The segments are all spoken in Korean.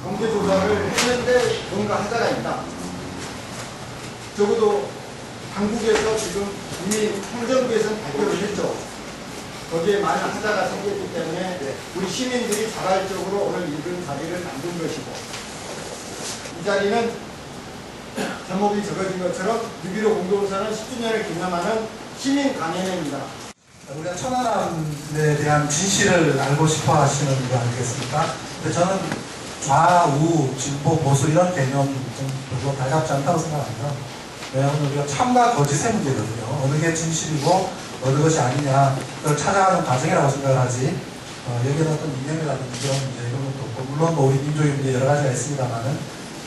공개 조사를 했는데 뭔가 하자가 있다. 적어도 당국에서 지금 이미 행정부에서는 발표를 했죠. 거기에 많은 하자가 생겼기 때문에 우리 시민들이 자발적으로 오늘 이런 자리를 만든 것이고, 이 자리는 제목이 적어진 것처럼 6.15 공동선언 10주년을 기념하는 시민 강연회입니다. 우리가 천안함에 대한 진실을 알고 싶어 하시는 거 아니겠습니까? 근데 저는 좌우, 진보, 보수 이런 개념 좀 별로 달갑지 않다고 생각합니다. 왜냐하면 우리가 참과 거짓의 문제거든요. 어느 게 진실이고 어느 것이 아니냐, 그걸 찾아가는 과정이라고 생각을 하지, 여기에 어떤 이념이라든지 그런 문제 이런 것도 없고, 물론 뭐 우리 민족의 문제 여러 가지가 있습니다만은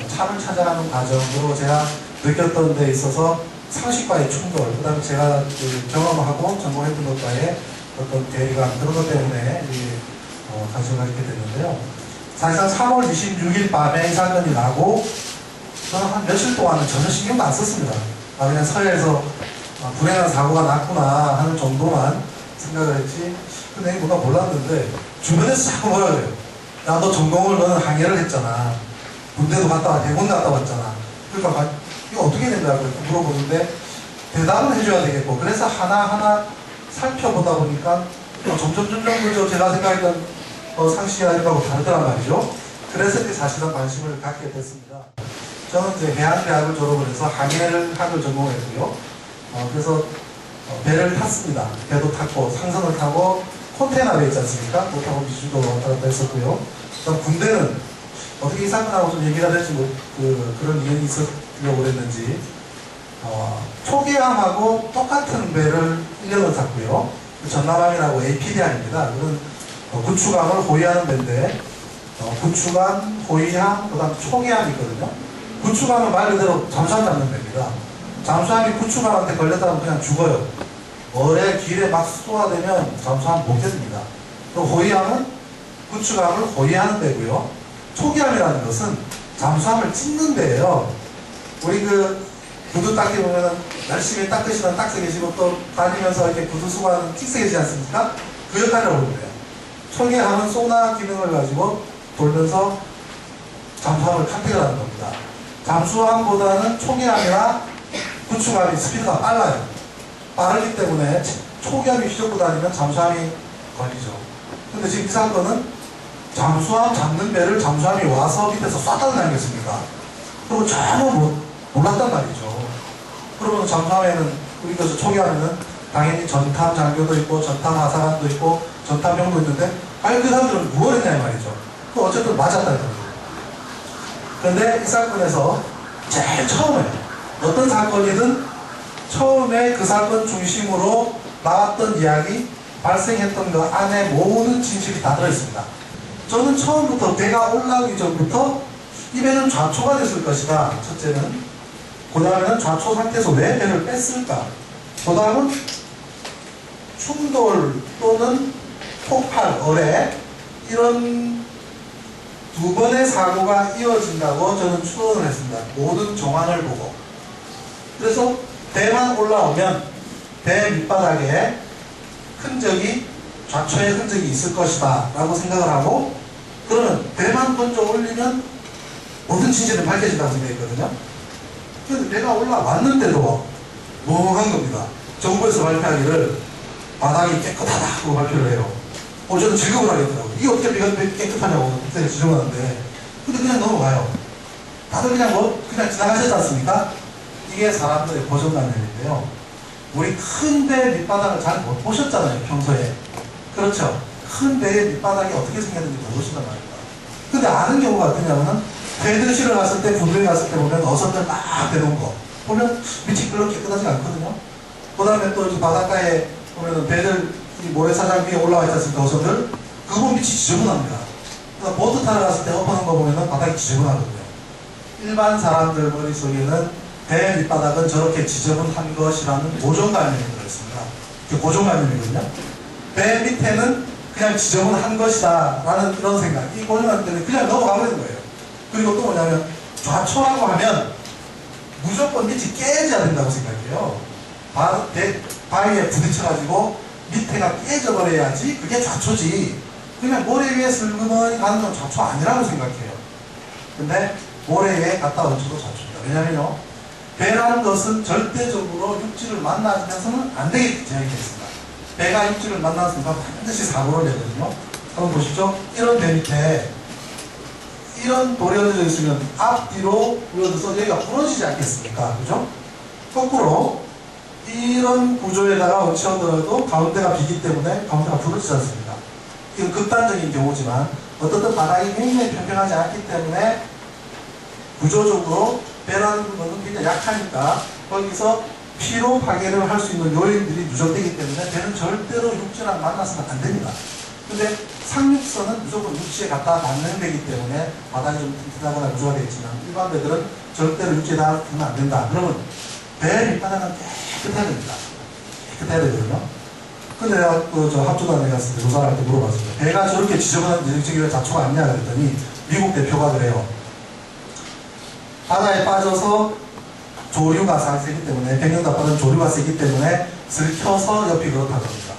참을 찾아가는 과정으로 제가 느꼈던 데 있어서 상식과의 충돌, 그 다음에 제가 그 경험하고 전공했던 것과의 어떤 괴리감, 그런 것 때문에 가져가게 됐는데요. 사실상 3월 26일 밤에 이 사건이 나고 저는 한 며칠 동안은 전혀 신경도 안 썼습니다. 그냥 서해에서 불행한 사고가 났구나 하는 정도만 생각을 했지, 근데 뭔가 몰랐는데 주변에서 자꾸 뭐라 그래요. 야, 너 전공을 너는 항해를 했잖아. 군대도 갔다 와, 대군 갔다 왔잖아. 그러니까 이거 어떻게 된다고 물어보는데 대답을 해줘야 되겠고, 그래서 하나하나 살펴보다 보니까 점점 그저 제가 생각했던 상식이나 이런 거하고 다르더란 말이죠. 그래서 이제 사실은 관심을 갖게 됐습니다. 저는 이제 해양대학을 졸업을 해서 항해학을 전공했고요. 그래서 배를 탔습니다. 배도 탔고 상선을 타고 컨테이너 배 있지 않습니까? 그거 타고 미주도 왔다 갔다 했었고요. 그다음 군대는 어떻게 이 사건하고 좀 얘기가 될지 그런 인연이 있었려고 그랬는지, 초계함하고 똑같은 배를 1년을 탔고요. 전남함이라고 APD함입니다. 그건 구축함을 호위하는 배인데, 구축함, 호위함, 그 다음 초계함이 있거든요. 구축함은 말 그대로 잠수함 잡는 배입니다. 잠수함이 구축함한테 걸렸다면 그냥 죽어요. 어뢰 길에 막 쏘아대면 잠수함 못 겠습니다. 그리고 호위함은 구축함을 호위하는 배고요. 초기함이라는 것은 잠수함을 찍는 배예요. 우리 구두 닦기 보면은 열심히 닦으시는 닦여 계시고 또 다니면서 이렇게 구두 수거하는 찍새 계시지 않습니까? 그 역할을 하는 거예요. 초기함은 소나 기능을 가지고 돌면서 잠수함을 탐색하는 겁니다. 잠수함보다는 초기함이나 구축함이 스피드가 빨라요. 빠르기 때문에 초기함이 휘젓고 다니면 잠수함이 걸리죠. 근데 지금 이 사건은 잠수함 잡는 배를 잠수함이 와서 밑에서 쐈다는 거 아니겠습니까? 그리고 전혀 몰랐단 말이죠. 그러면 잠수함에는, 우리 그 초기함에는 당연히 전탐 장교도 있고 전탐 하사관도 있고 전탐병도 있는데, 아니 그 사람들은 무엇을 했냐 말이죠. 그 어쨌든 맞았다는 거예요. 그런데 이 사건에서 제일 처음에 어떤 사건이든 처음에 그 사건 중심으로 나왔던 이야기, 발생했던 그 안에 모든 진실이 다 들어있습니다. 저는 처음부터 배가 올라오기 전부터 이 배는 좌초가 됐을 것이다. 첫째는. 그 다음에는 좌초 상태에서 왜 배를 뺐을까? 그 다음은 충돌 또는 폭발, 어뢰 이런 두 번의 사고가 이어진다고 저는 추론을 했습니다. 모든 정황을 보고. 그래서 배만 올라오면 배 밑바닥에 흔적이, 좌초의 흔적이 있을 것이다 라고 생각을 하고, 그러면 배만 먼저 올리면 모든 진실은 밝혀진다고 생각했거든요. 그런데 배가 올라왔는데도 멍한 겁니다. 정부에서 발표하기를 바닥이 깨끗하다고 발표를 해요. 저는 즐거움을 하겠더라고요. 이게 어떻게 배가 깨끗하냐고 그때 지적하는데, 근데 그냥 넘어가요. 다들 그냥 지나가셨지 않습니까? 이게 사람들의 고정관념인데요. 우리 큰 배 밑바닥을 잘 못 보셨잖아요, 평소에. 그렇죠? 큰 배의 밑바닥이 어떻게 생겼는지 모르시단 말입니다. 근데 아는 경우가 어떠냐면은, 배들실을 갔을 때, 군대에 갔을 때 보면 어선들 막 대놓은 거 보면 밑이 별로 깨끗하지 않거든요. 그 다음에 또 이렇게 바닷가에 보면은 배들 이 모래사장 위에 올라와 있지 않습니까, 어선들? 그거 보면 밑이 지저분합니다. 그러니까 보트 타러 갔을 때 엎어놓은 거 보면은 바닥이 지저분하거든요. 일반 사람들 머릿속에는 배 밑바닥은 저렇게 지저분한 것이라는 고정관념이 들어있습니다. 그게 고정관념이거든요. 배 밑에는 그냥 지저분한 것이다 라는 이런 생각, 이 고정관념 때문에 그냥 넘어가버리는 거예요. 그리고 또 뭐냐면 좌초라고 하면 무조건 밑이 깨져야 된다고 생각해요. 배 바위에 부딪혀가지고 밑에가 깨져버려야지 그게 좌초지. 그냥 모래 위에 슬그머니 가는 건 좌초 아니라고 생각해요. 근데 모래 위에 갔다 얹혀도 좌초입니다. 왜냐면요, 배라는 것은 절대적으로 육지를 만나면서는 안 되게 되어 있습니다. 배가 육지를 만난 순간 반드시 사고를 내거든요. 한번 보시죠. 이런 배 밑에 이런 돌이 얹어져 있으면 앞뒤로 굴러져서 여기가 부러지지 않겠습니까? 그죠? 거꾸로 이런 구조에다가 얹혀들어도 가운데가 비기 때문에 가운데가 부러지지 않습니다. 이건 극단적인 경우지만 어떻든 바닥이 굉장히 평평하지 않기 때문에 구조적으로 배라는 것은 굉장히 약하니까 거기서 피로 파괴를 할 수 있는 요인들이 누적되기 때문에 배는 절대로 육지랑 만나서는 안 됩니다. 근데 상륙선은 무조건 육지에 갖다 닿는 배이기 때문에 바닥이 좀 튼튼하거나 구조가 되어 있지만 일반 배들은 절대로 육지에 닿으면 안 된다. 그러면 배 밑바닥은 깨끗해야 됩니다. 깨끗해야 되거든요. 근데 내가 저 합조단에 갔을 때 조사할 때 물어봤습니다. 배가 저렇게 지저분한 저기 왜 자초가 아니냐 그랬더니 미국 대표가 그래요. 바다에 빠져서 조류가 세기 때문에, 백년도 빠진 조류가 세기 때문에 들켜서 옆이 그렇다고 합니다.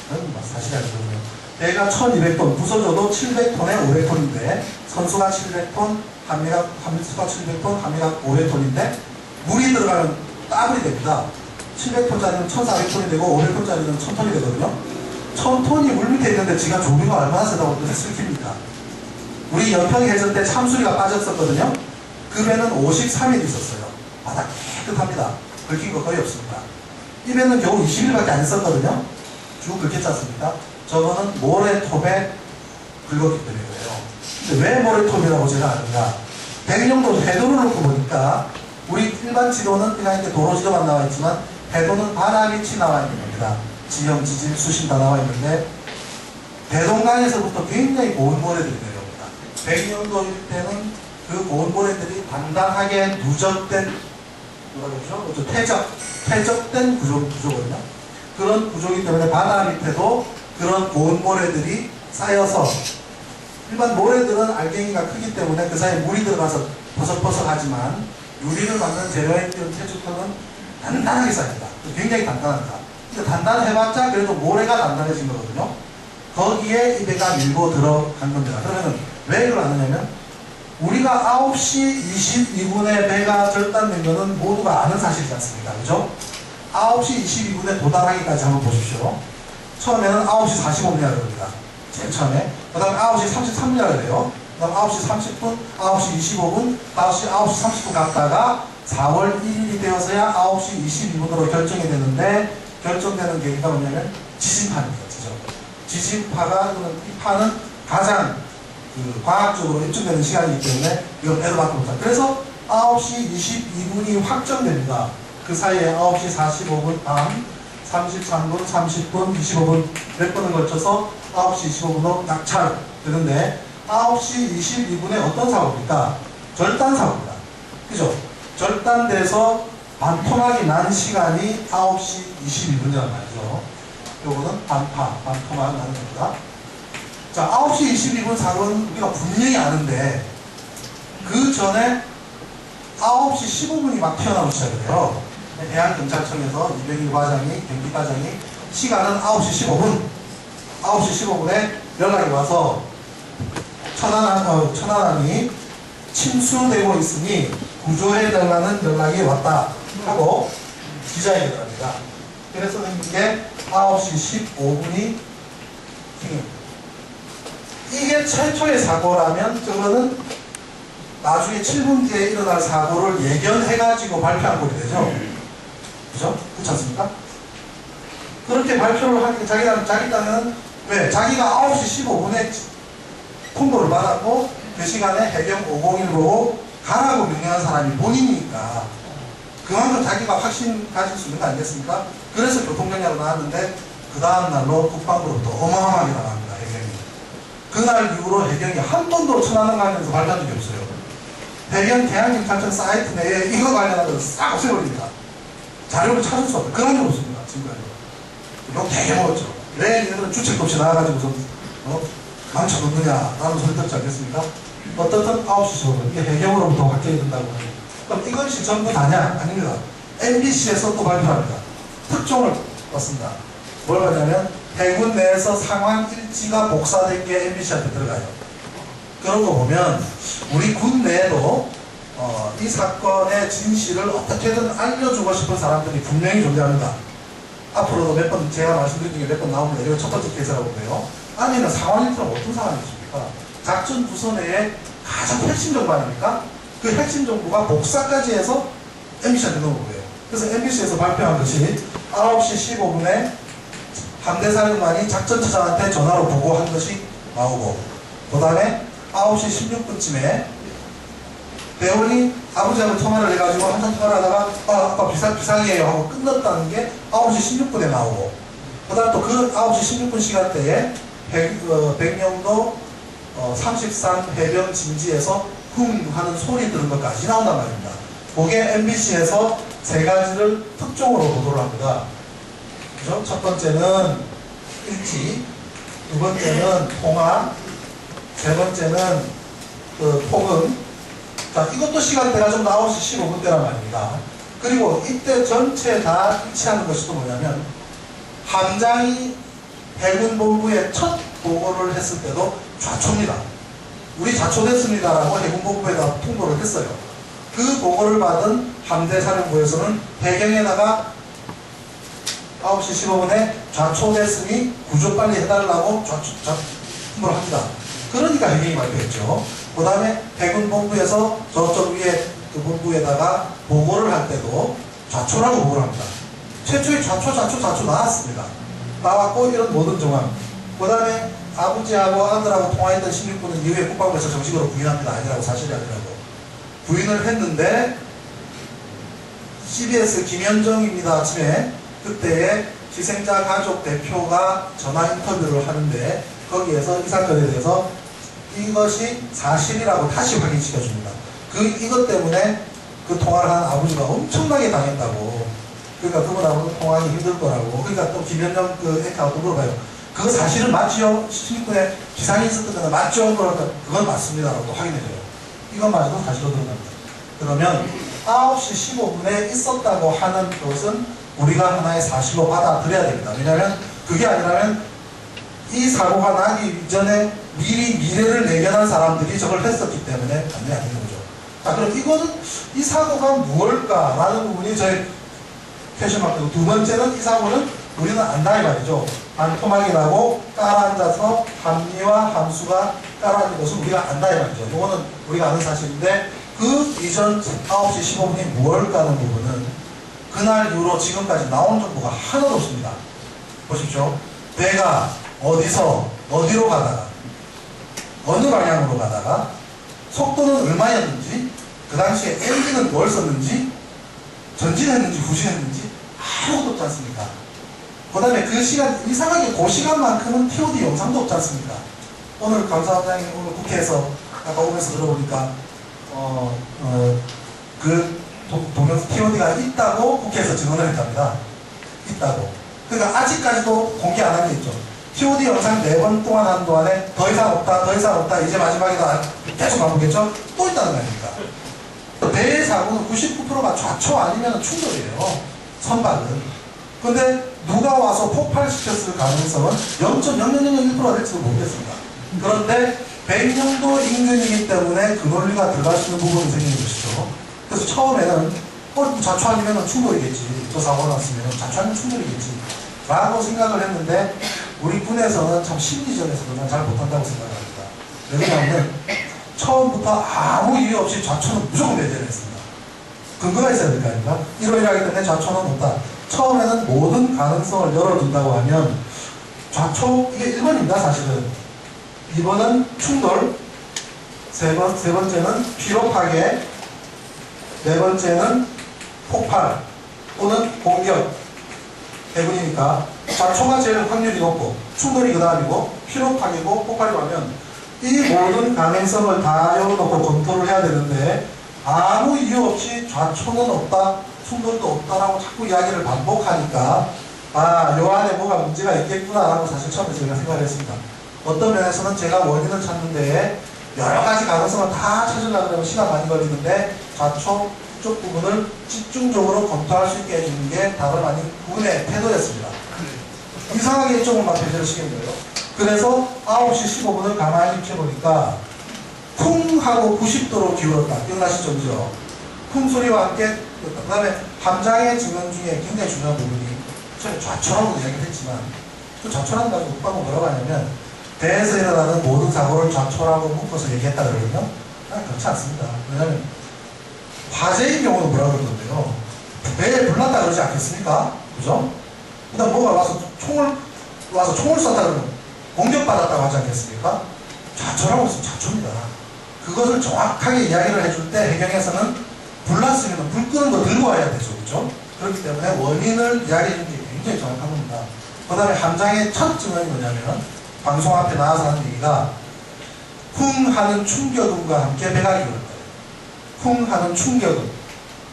그건 사실이 아니거든요. 배가 1200톤, 부서져도 700톤에 500톤인데, 선수가 700톤, 함수가 700톤, 함유가 500톤인데, 물이 들어가면 따블이 됩니다. 700톤짜리는 1400톤이 되고, 500톤짜리는 1000톤이 되거든요. 1000톤이 물 밑에 있는데, 지가 조류가 얼마나 세다고 뜻을 킵니까? 우리 연평해전 때 참수리가 빠졌었거든요. 그 배는 53일 있었어요. 바닥 깨끗합니다. 긁힌 거 거의 없습니다. 이 배는 겨우 20일밖에 안 썼거든요. 쭉 긁혔지 않습니까? 저거는 모래톱에 긁었기 때문이에요. 근데 왜 모래톱이라고 제가 아느냐? 백령도 해도를 놓고 보니까 우리 일반 지도는 그냥 이렇게 도로지도만 나와 있지만 해도는 바다밑이 나와 있는 겁니다. 지형, 지질, 수심 다 나와 있는데 대동강에서부터 굉장히 고운 모래들이 내려옵니다. 백령도일 때는 그 고운 모래들이 단단하게 누적된, 뭐라 그러죠? 퇴적된 구조거든요. 그런 구조이기 때문에 바다 밑에도 그런 고운 모래들이 쌓여서, 일반 모래들은 알갱이가 크기 때문에 그 사이에 물이 들어가서 버석버석하지만 유리를 만드는 재료에 띄운 퇴적형은 단단하게 쌓입니다. 굉장히 단단합니다. 근데 단단해봤자 그래도 모래가 단단해진 거거든요. 거기에 이 배가 밀고 들어간 겁니다. 그러면 왜 이걸 안 하냐면, 우리가 9시 22분에 배가 절단된 것은 모두가 아는 사실이지 않습니까? 그죠? 9시 22분에 도달하기까지 한번 보십시오. 처음에는 9시 45분이라고 그럽니다. 제일 처음에. 그 다음에 9시 33분이라고 그래요. 그 다음 9시 30분, 9시 25분, 9시 30분 갔다가 4월 1일이 되어서야 9시 22분으로 결정이 되는데, 결정되는 계기가 뭐냐면 지진파입니다. 지진파가, 이 파는 가장 과학적으로 입증되는 시간이기 때문에 이거 배로 바꿉니다. 그래서 9시 22분이 확정됩니다. 그 사이에 9시 45분, 밤, 33분, 30분, 25분 몇 번을 걸쳐서 9시 25분으로 낙찰되는데, 9시 22분에 어떤 사고입니까? 절단 사고입니다. 그죠? 절단돼서 반토막이 난 시간이 9시 22분이란 말이죠. 요거는 반토막 나는 겁니다. 자, 9시 22분 사고는 우리가 분명히 아는데, 그 전에 9시 15분이 막 튀어나오기 시작을 해요. 대한경찰청에서 이병일 과장이, 경기과장이 시간은 9시 15분, 9시 15분에 연락이 와서 천안함이 침수되고 있으니 구조해달라는 연락이 왔다 하고 기자회견을 합니다. 그래서 이게 9시 15분이 생깁니다. 이게 최초의 사고라면 저거는 나중에 7분 뒤에 일어날 사고를 예견해가지고 발표한 꼴이 되죠. 그죠? 그렇지 않습니까? 그렇게 발표를 하니까 자기 딴에는 왜? 자기가 9시 15분에 통보를 받았고 그 시간에 해경 501 보고 가라고 명령한 사람이 본인이니까 그만큼 자기가 확신 가질 수 있는 거 아니겠습니까? 그래서 교통정리하러 나왔는데 그 다음날로 국방부로부터 어마어마하게 나갑니다. 해경이. 그날 이후로 해경이 한 번도 천안함 관련해서 발표한 적이 없어요. 해경 대한경찰청 사이트 내에 이거 관련한 걸 싹 없애버립니다. 자료를 찾을 수 없어요. 그런 게 없습니다. 지금까지. 이거 되게 먹었죠. 왜 얘네들은 주책도 없이 나와가지고서 망쳐놓느냐 라는 소리 듣지 않겠습니까? 어떻든 9시 15분 이게 해경으로부터 확정이 된다고 하죠. 그럼 이것이 전부 다냐? 아닙니다. MBC에서 또 발표합니다. 특종을 떴습니다. 뭘 하냐면 해군 내에서 상황 일지가 복사된 게 MBC한테 들어가요. 그런 거 보면 우리 군 내에도 이 사건의 진실을 어떻게든 알려주고 싶은 사람들이 분명히 존재합니다. 앞으로도 몇 번 제가 말씀드린 중에 몇 번 나옵니다. 이거 첫 번째 케이스라고 보고요. 안에는 상황 일지는 어떤 상황이십니까? 작전 부서 내에 가장 핵심 정보 아닙니까? 그 핵심 정보가 복사까지 해서 MBC한테 넣은 거예요. 그래서 MBC에서 발표한 것이 9시 15분에 함대사령관이 작전처장한테 전화로 보고한 것이 나오고, 그 다음에 9시 16분쯤에 대원이 아버지하고 통화를 해가지고 한참 통화를 하다가 아빠 비상이에요 하고 끝났다는 게 9시 16분에 나오고, 그 다음 또 그 9시 16분 시간대에 백령도 33 해변 진지에서 쿵 하는 소리 들은 것까지 나온단 말입니다. 그게 MBC에서 세 가지를 특종으로 보도를 합니다. 그죠? 첫 번째는 일지, 두 번째는 통화, 세 번째는 폭음. 자, 이것도 시간대가 좀 9시 15분대란 말입니다. 그리고 이때 전체 다 일치하는 것이 또 뭐냐면, 함장이 해군본부에 첫 보고를 했을 때도 좌초입니다. 우리 좌초됐습니다라고 해군본부에다 통보를 했어요. 그 보고를 받은 함대사령부에서는 배경에다가 9시 15분에 좌초됐으니 구조 빨리 해달라고 통보를 합니다. 그러니까 해경이 발표했죠. 그 다음에 해군본부에서 저쪽 위에 그 본부에다가 보고를 할 때도 좌초라고 보고를 합니다. 최초에 좌초 나왔습니다. 나왔고 이런 모든 정황. 그 다음에 아버지하고 아들하고 통화했던 16분은 이후에 국방부에서 정식으로 부인합니다. 아니라고, 사실이 아니라고. 부인을 했는데 CBS 김현정입니다. 아침에 그때의 희생자 가족 대표가 전화 인터뷰를 하는데 거기에서 이 사건에 대해서 이것이 사실이라고 다시 확인시켜줍니다. 이것 때문에 그 통화를 한 아버지가 엄청나게 당했다고. 그러니까 그분하고는 통화하기 힘들 거라고. 그러니까 또 김현정 애카가 또 물어봐요. 그거 사실은 맞지요? 16분에 기상이 있었던 건 맞죠? 그러니까 그건 맞습니다라고 또 확인해줘요. 이것마저도 사실로 들어갑니다. 그러면 9시 15분에 있었다고 하는 것은 우리가 하나의 사실로 받아들여야 됩니다. 왜냐하면 그게 아니라면 이 사고가 나기 이전에 미리 미래를 내견한 사람들이 저걸 했었기 때문에 가능이 안 되는 거죠. 자, 그럼 이거는 이 사고가 무엇일까라는 부분이 저희 퀘션마크고, 두 번째는 이 사고는 우리는 안다 이 말이죠. 반토막이 나고 깔아앉아서 함리와 함수가 깔아앉은 것은 우리가 안다 이 말이죠. 이거는 우리가 아는 사실인데, 그 이전 9시 15분이 무엇일까 하는 부분은 그날 이후로 지금까지 나온 정보가 하나도 없습니다. 보십시오. 배가 어디서 어디로 가다가 어느 방향으로 가다가 속도는 얼마였는지, 그 당시에 엔진은 뭘 썼는지, 전진했는지 후진했는지 아무것도 없지 않습니까? 그 다음에 그 시간, 이상하게 그 시간만큼은 TOD 영상도 없지 않습니까? 오늘 감사원장이 오늘 국회에서 아까 오면서 들어보니까 그 동영상 TOD가 있다고 국회에서 증언을 했답니다. 있다고. 그러니까 아직까지도 공개 안 한 게 있죠. TOD 영상 4번 동안 한 동안에 더 이상 없다, 이제 마지막이다 계속 반복했죠? 또 있다는 거 아닙니까? 배의 사고는 99%가 좌초 아니면 충돌이에요. 선박은. 근데 누가 와서 폭발시켰을 가능성은 0.0001%가 될지도 모르겠습니다. 그런데 백령도 인근이기 때문에 그 논리가 들어갈 수 있는 부분이 생기는 것이죠. 그래서 처음에는 좌초 아니면 충돌이겠지. 저 사고가 났으면 좌초 아니면 충돌이겠지. 라고 생각을 했는데 우리 군에서는 참 심리전에서도 잘 못한다고 생각합니다. 왜냐하면 처음부터 아무 이유 없이 좌초는 무조건 배제를 했습니다. 근거가 있어야 될 거 아닙니까? 이러이러하기 때문에 좌초는 없다. 처음에는 모든 가능성을 열어둔다고 하면 좌초, 이게 1번입니다 사실은. 2번은 충돌, 세 번째는 피로 파괴, 네 번째는 폭발 또는 공격. 해군이니까 좌초가 제일 확률이 높고 충돌이 그 다음이고 피로 파괴고 폭발이 가면 이 모든 가능성을 다 열어놓고 검토를 해야 되는데 아무 이유 없이 좌초는 없다, 충돌도 없다라고 자꾸 이야기를 반복하니까 요 안에 뭐가 문제가 있겠구나라고 사실 처음에 제가 생각을 했습니다. 어떤 면에서는 제가 원인을 찾는데 여러 가지 가능성을 다 찾으려고 하면 시간 많이 걸리는데 좌초, 그쪽 부분을 집중적으로 검토할 수 있게 해주는 게 다름 아닌 군의 태도였습니다. 이상하게 이쪽으로만 배제를 시킨 거예요. 그래서 9시 15분을 가만히 지켜보니까 쿵 하고 90도로 기울었다. 기억나시죠? 그죠? 쿵 소리와 함께 기울었다. 그 다음에 함장의 증언 중에 굉장히 중요한 부분이 저는 좌초라고 이야기를 했지만 그 좌초라는 거 가지고 국방은 뭐라고 하냐면 배에서 일어나는 모든 사고를 좌초라고 묶어서 얘기했다 그러거든요. 그렇지 않습니다. 왜냐하면 화재인 경우는 뭐라고 그러는데요. 배에 불났다 그러지 않겠습니까? 그죠? 그다음 뭐가 와서 총을 쐈다 그러면 공격받았다고 하지 않겠습니까? 좌초라고 했으면 좌초입니다. 그것을 정확하게 이야기를 해줄 때 해경에서는 불났으면 불 끄는 거 들고 와야 되죠. 그죠? 그렇기 때문에 원인을 이야기해 주는 게 굉장히 정확한 겁니다. 그 다음에 함장의 첫 증언이 뭐냐면 방송 앞에 나와서 하는 얘기가 쿵 하는 충격음과 함께 배가 기울었다. 쿵 하는 충격음.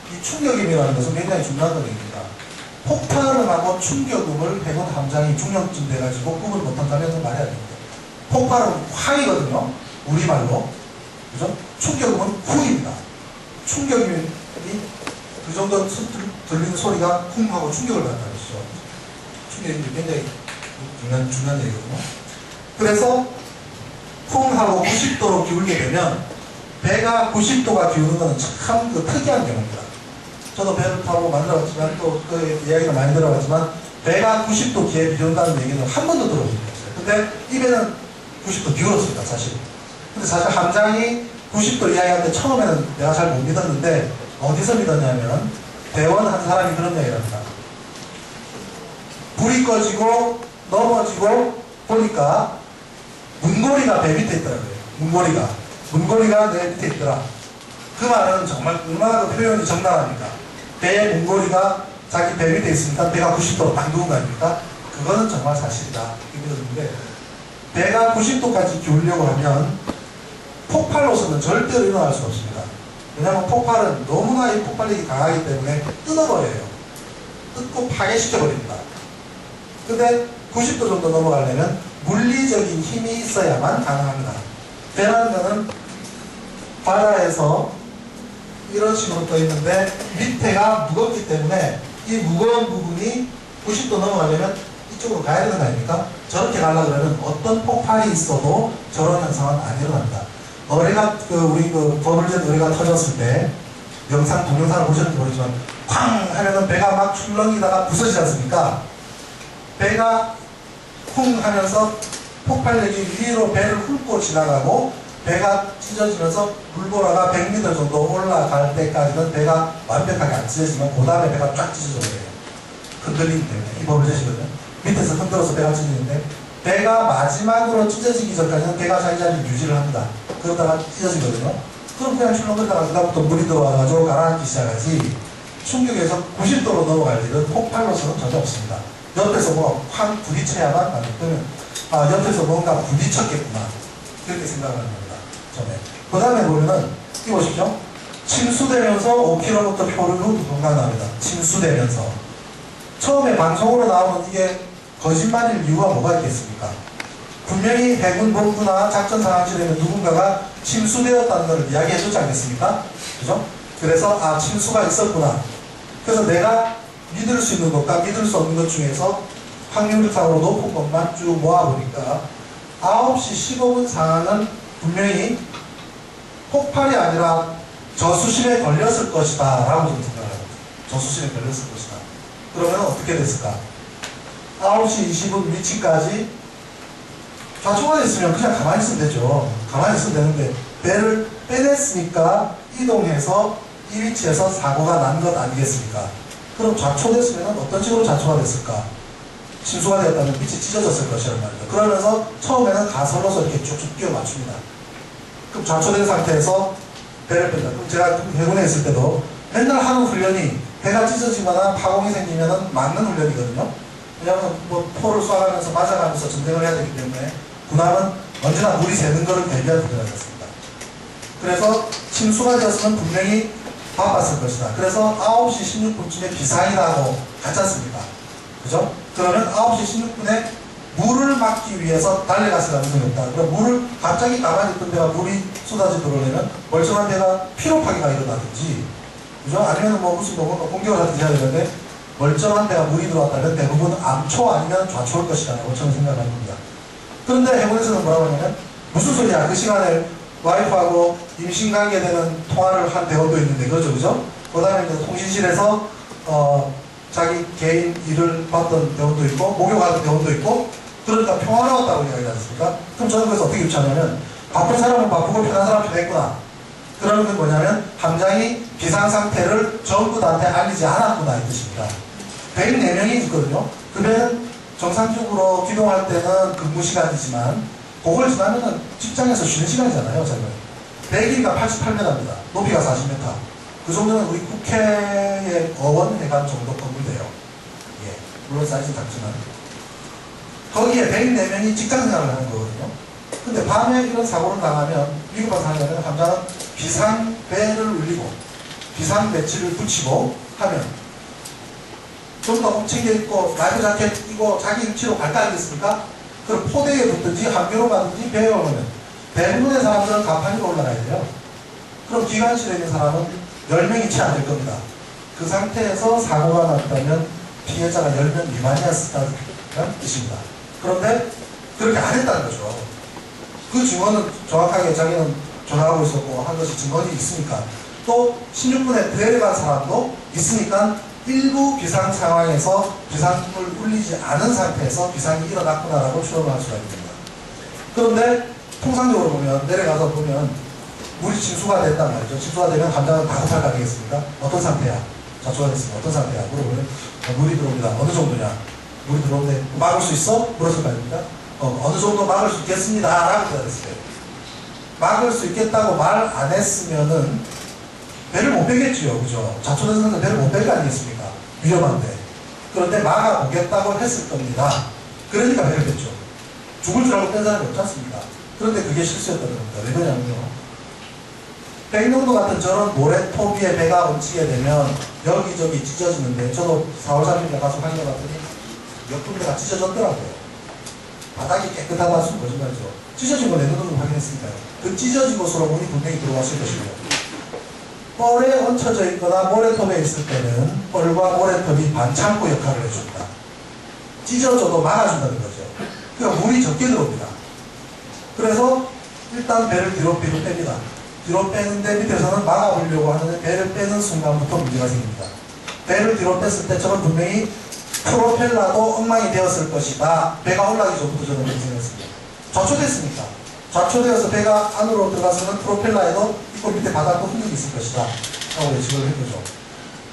이 충격음이라는 것은 굉장히 중요한 것입니다. 폭발음하고 충격음을 해군 함장이 중령쯤 돼가지고 구분을 못한다면 말이 안 됩니다. 폭발음은 쾅이거든요. 우리말로. 그죠? 충격음은 쿵입니다. 충격음이 그 정도 들리는 소리가 쿵 하고 충격을 받는다는 것이죠. 충격이 굉장히 중요한 얘기거든요. 그래서 쿵 하고 90도로 기울게 되면 배가 90도가 기우는 것은 참 특이한 경우입니다. 저도 배를 타고 만들어봤지만 또 그 이야기를 많이 들어봤지만 배가 90도 기에 기운다는 얘기는 한 번도 들어본 적이 없어요. 근데 이 배는 90도 기울었습니다, 사실. 근데 사실 함장이 90도 이야기할 때 처음에는 내가 잘 못 믿었는데 어디서 믿었냐면 대원 한 사람이 그런 이야기를 합니다. 불이 꺼지고 넘어지고 보니까 문고리가 배 밑에 있더라고요. 문고리가 내 밑에 있더라. 그 말은 정말 얼마나 그 표현이 적나라합니까? 배의 문고리가 자기 배 밑에 있으니까 배가 90도로 딱 누운 거 아닙니까? 그거는 정말 사실이다. 이거였는데 배가 90도까지 기울려고 하면 폭발로서는 절대로 일어날 수 없습니다. 왜냐하면 폭발은 너무나 이 폭발력이 강하기 때문에 뜯어버려요. 뜯고 파괴시켜버립니다. 근데 90도 정도 넘어가려면 물리적인 힘이 있어야만 가능합니다. 배라는 것은 바다에서 이런 식으로 떠 있는데 밑에가 무겁기 때문에 이 무거운 부분이 90도 넘어가려면 이쪽으로 가야 되는 거 아닙니까? 저렇게 가려고 그러면 어떤 폭발이 있어도 저런 현상은 안 일어납니다. 어뢰가 우리 버블젯 어뢰가 터졌을 때 동영상을 보셨는지 모르지만 쾅 하면은 배가 막 출렁이다가 부서지지 않습니까? 배가 쿵 하면서 폭발력이 위로 배를 훑고 지나가고 배가 찢어지면서 물보라가 100m 정도 올라갈 때까지는 배가 완벽하게 안 찢어지면 그 다음에 배가 쫙 찢어져버려요. 흔들리기 때문에. 이 버블젯이거든요. 밑에서 흔들어서 배가 찢어지는데 배가 마지막으로 찢어지기 전까지는 배가 자기 자리를 유지를 합니다. 그러다가 찢어지거든요. 그럼 그냥 출렁거리다가 그다음부터 물이 들어와가지고 가라앉기 시작하지 충격에서 90도로 넘어갈 일은 폭발로서는 전혀 없습니다. 옆에서 뭐 확 부딪혀야만 그러면 옆에서 뭔가 부딪혔겠구나 그렇게 생각을 합니다. 처음에. 그 다음에 보면은 이거 보십시오. 침수되면서 5km 표류로 동강납니다. 침수되면서 처음에 방송으로 나오는 이게 거짓말일 이유가 뭐가 있겠습니까? 분명히 해군 본부나 작전 상황실에는 누군가가 침수되었다는 걸 이야기해주지 않겠습니까? 그죠? 그래서 침수가 있었구나. 그래서 내가 믿을 수 있는 것과 믿을 수 없는 것 중에서 확률상으로 높은 것만 쭉 모아보니까 9시 15분 상황은 분명히 폭발이 아니라 저수심에 걸렸을 것이다 라고 저는 생각을 합니다. 저수심에 걸렸을 것이다. 그러면 어떻게 됐을까? 9시 20분 위치까지 좌초가 있으면 그냥 가만히 있으면 되죠. 가만히 있으면 되는데 배를 빼냈으니까 이동해서 이 위치에서 사고가 난 것 아니겠습니까? 그럼 좌초됐으면 어떤 식으로 좌초가 됐을까? 침수가 되었다면 밑이 찢어졌을 것이란 말이죠. 그러면서 처음에는 가설로서 이렇게 쭉쭉 끼워 맞춥니다. 그럼 좌초된 상태에서 배를 뺀다. 그럼 제가 해군에 있을 때도 맨날 하는 훈련이 배가 찢어지거나 파공이 생기면 맞는 훈련이거든요. 왜냐하면 뭐 포를 쏴가면서 맞아가면서 전쟁을 해야 되기 때문에 군함은 언제나 물이 새는 것을 대비한 훈련이었습니다. 그래서 침수가 되었으면 분명히 바빴을 것이다. 그래서 9시 16분쯤에 비상이 나고 갔지 않습니까? 그죠? 그러면 9시 16분에 물을 막기 위해서 달려갔을 가능성이 없다. 그러니까 물을 갑자기 가만히 있던 데가 물이 쏟아져 들어오려면 멀쩡한 데가 피로 파괴가 일어나든지 그죠? 아니면 뭐 무슨 뭐 공격을 하든지 해야 되는데 멀쩡한 데가 물이 들어왔다면 대부분 암초 아니면 좌초일 것이라고 저는 생각합니다. 그런데 해군에서는 뭐라고 하냐면 무슨 소리야? 그 시간에 와이프하고 임신관계되는 통화를 한 대원도 있는데 그렇죠, 그죠? 그 다음에 이제 통신실에서 자기 개인 일을 봤던 대원도 있고 목욕하는 대원도 있고 그러니까 평화로웠다고 이야기하지 않습니까? 그럼 저는 그래서 어떻게 유추하냐면 바쁜 사람은 바쁘고 편한 사람은 편했구나. 그러는 게 뭐냐면 함장이 비상상태를 전부 다한테 알리지 않았구나 이 뜻입니다. 104명이 있거든요. 그 배는 정상적으로 기동할 때는 근무 시간이지만 그걸 지나면은 직장에서 쉬는 시간이잖아요. 저는 100일가 88m입니다. 높이가 40m. 그 정도는 우리 국회의 어원회관 정도 건물돼요. 예, 물론 사이즈는 작지만 거기에 104명이 직장생활을 하는 거거든요. 근데 밤에 이런 사고를 당하면 미국과 상하면 함장은 비상배를 울리고 비상배치를 붙이고 하면 좀 더 옷 챙겨입고 라이프 자켓 입고 자기 위치로 갈까 하겠습니까? 그럼 포대에 붙든지 함교로 가든지 배에 오면 대부분의 사람들은 가판 위로 올라가야 돼요. 그럼 기관실에 있는 사람은 10명이 채 안 될 겁니다. 그 상태에서 사고가 났다면 피해자가 10명 미만이었다는 뜻입니다. 그런데 그렇게 안 했다는 거죠. 그 증언은 정확하게 자기는 전화하고 있었고 한 것이 증언이 있으니까 또 16분에 데려간 사람도 있으니까 일부 비상 상황에서 비상을 울리지 않은 상태에서 비상이 일어났구나라고 추론을 할 수가 있습니다. 그런데 통상적으로 보면 내려가서 보면 물이 침수가 됐단 말이죠. 침수가 되면 함장은 다급할 거 아니겠습니까? 어떤 상태야? 자초가 됐습니다. 어떤 상태야? 물어보면 물이 들어옵니다. 어느 정도냐? 물이 들어오는데 막을 수 있어? 물었을 거 아닙니까? 어느 정도 막을 수 있겠습니다. 라고 대답했어요. 막을 수 있겠다고 말 안 했으면은 배를 못 빼겠지요. 그죠? 자초대선은 배를 못 뺄 거 아니겠습니까? 위험한데. 그런데 막아보겠다고 했을 겁니다. 그러니까 배를 뺐죠. 죽을 줄 알고 뺀 사람이 없지 않습니까? 그런데 그게 실수였다는 겁니다. 왜 그러냐면요. 백령도 같은 저런 모래토비에 배가 얹히게 되면 여기저기 찢어지는데 저도 4월 3일에 가서 확인해봤더니 몇 군데가 찢어졌더라고요. 바닥이 깨끗하다 하시면 거짓말이죠. 찢어진 거 내 눈으로 확인했으니까요. 그 찢어진 곳으로 문이 분명히 들어왔을 것이고요. 뻘에 얹혀져 있거나 모래톱에 있을 때는 뻘과 모래톱이 반창고 역할을 해줍니다. 찢어져도 막아준다는 거죠. 그러니까 물이 적게 들어옵니다. 그래서 일단 배를 뒤로 뺍니다. 뒤로 빼는데 밑에서는 막아보려고 하는데 배를 빼는 순간부터 문제가 생깁니다. 배를 뒤로 뺐을 때 저는 분명히 프로펠러도 엉망이 되었을 것이다. 배가 올라가기 전부터 저는 그렇게 생각했습니다. 좌초됐으니까. 좌초되어서 배가 안으로 들어가서는 프로펠러에도 이꼴 밑에 바닥도 흔적이 있을 것이다. 라고 예측을 한 거죠.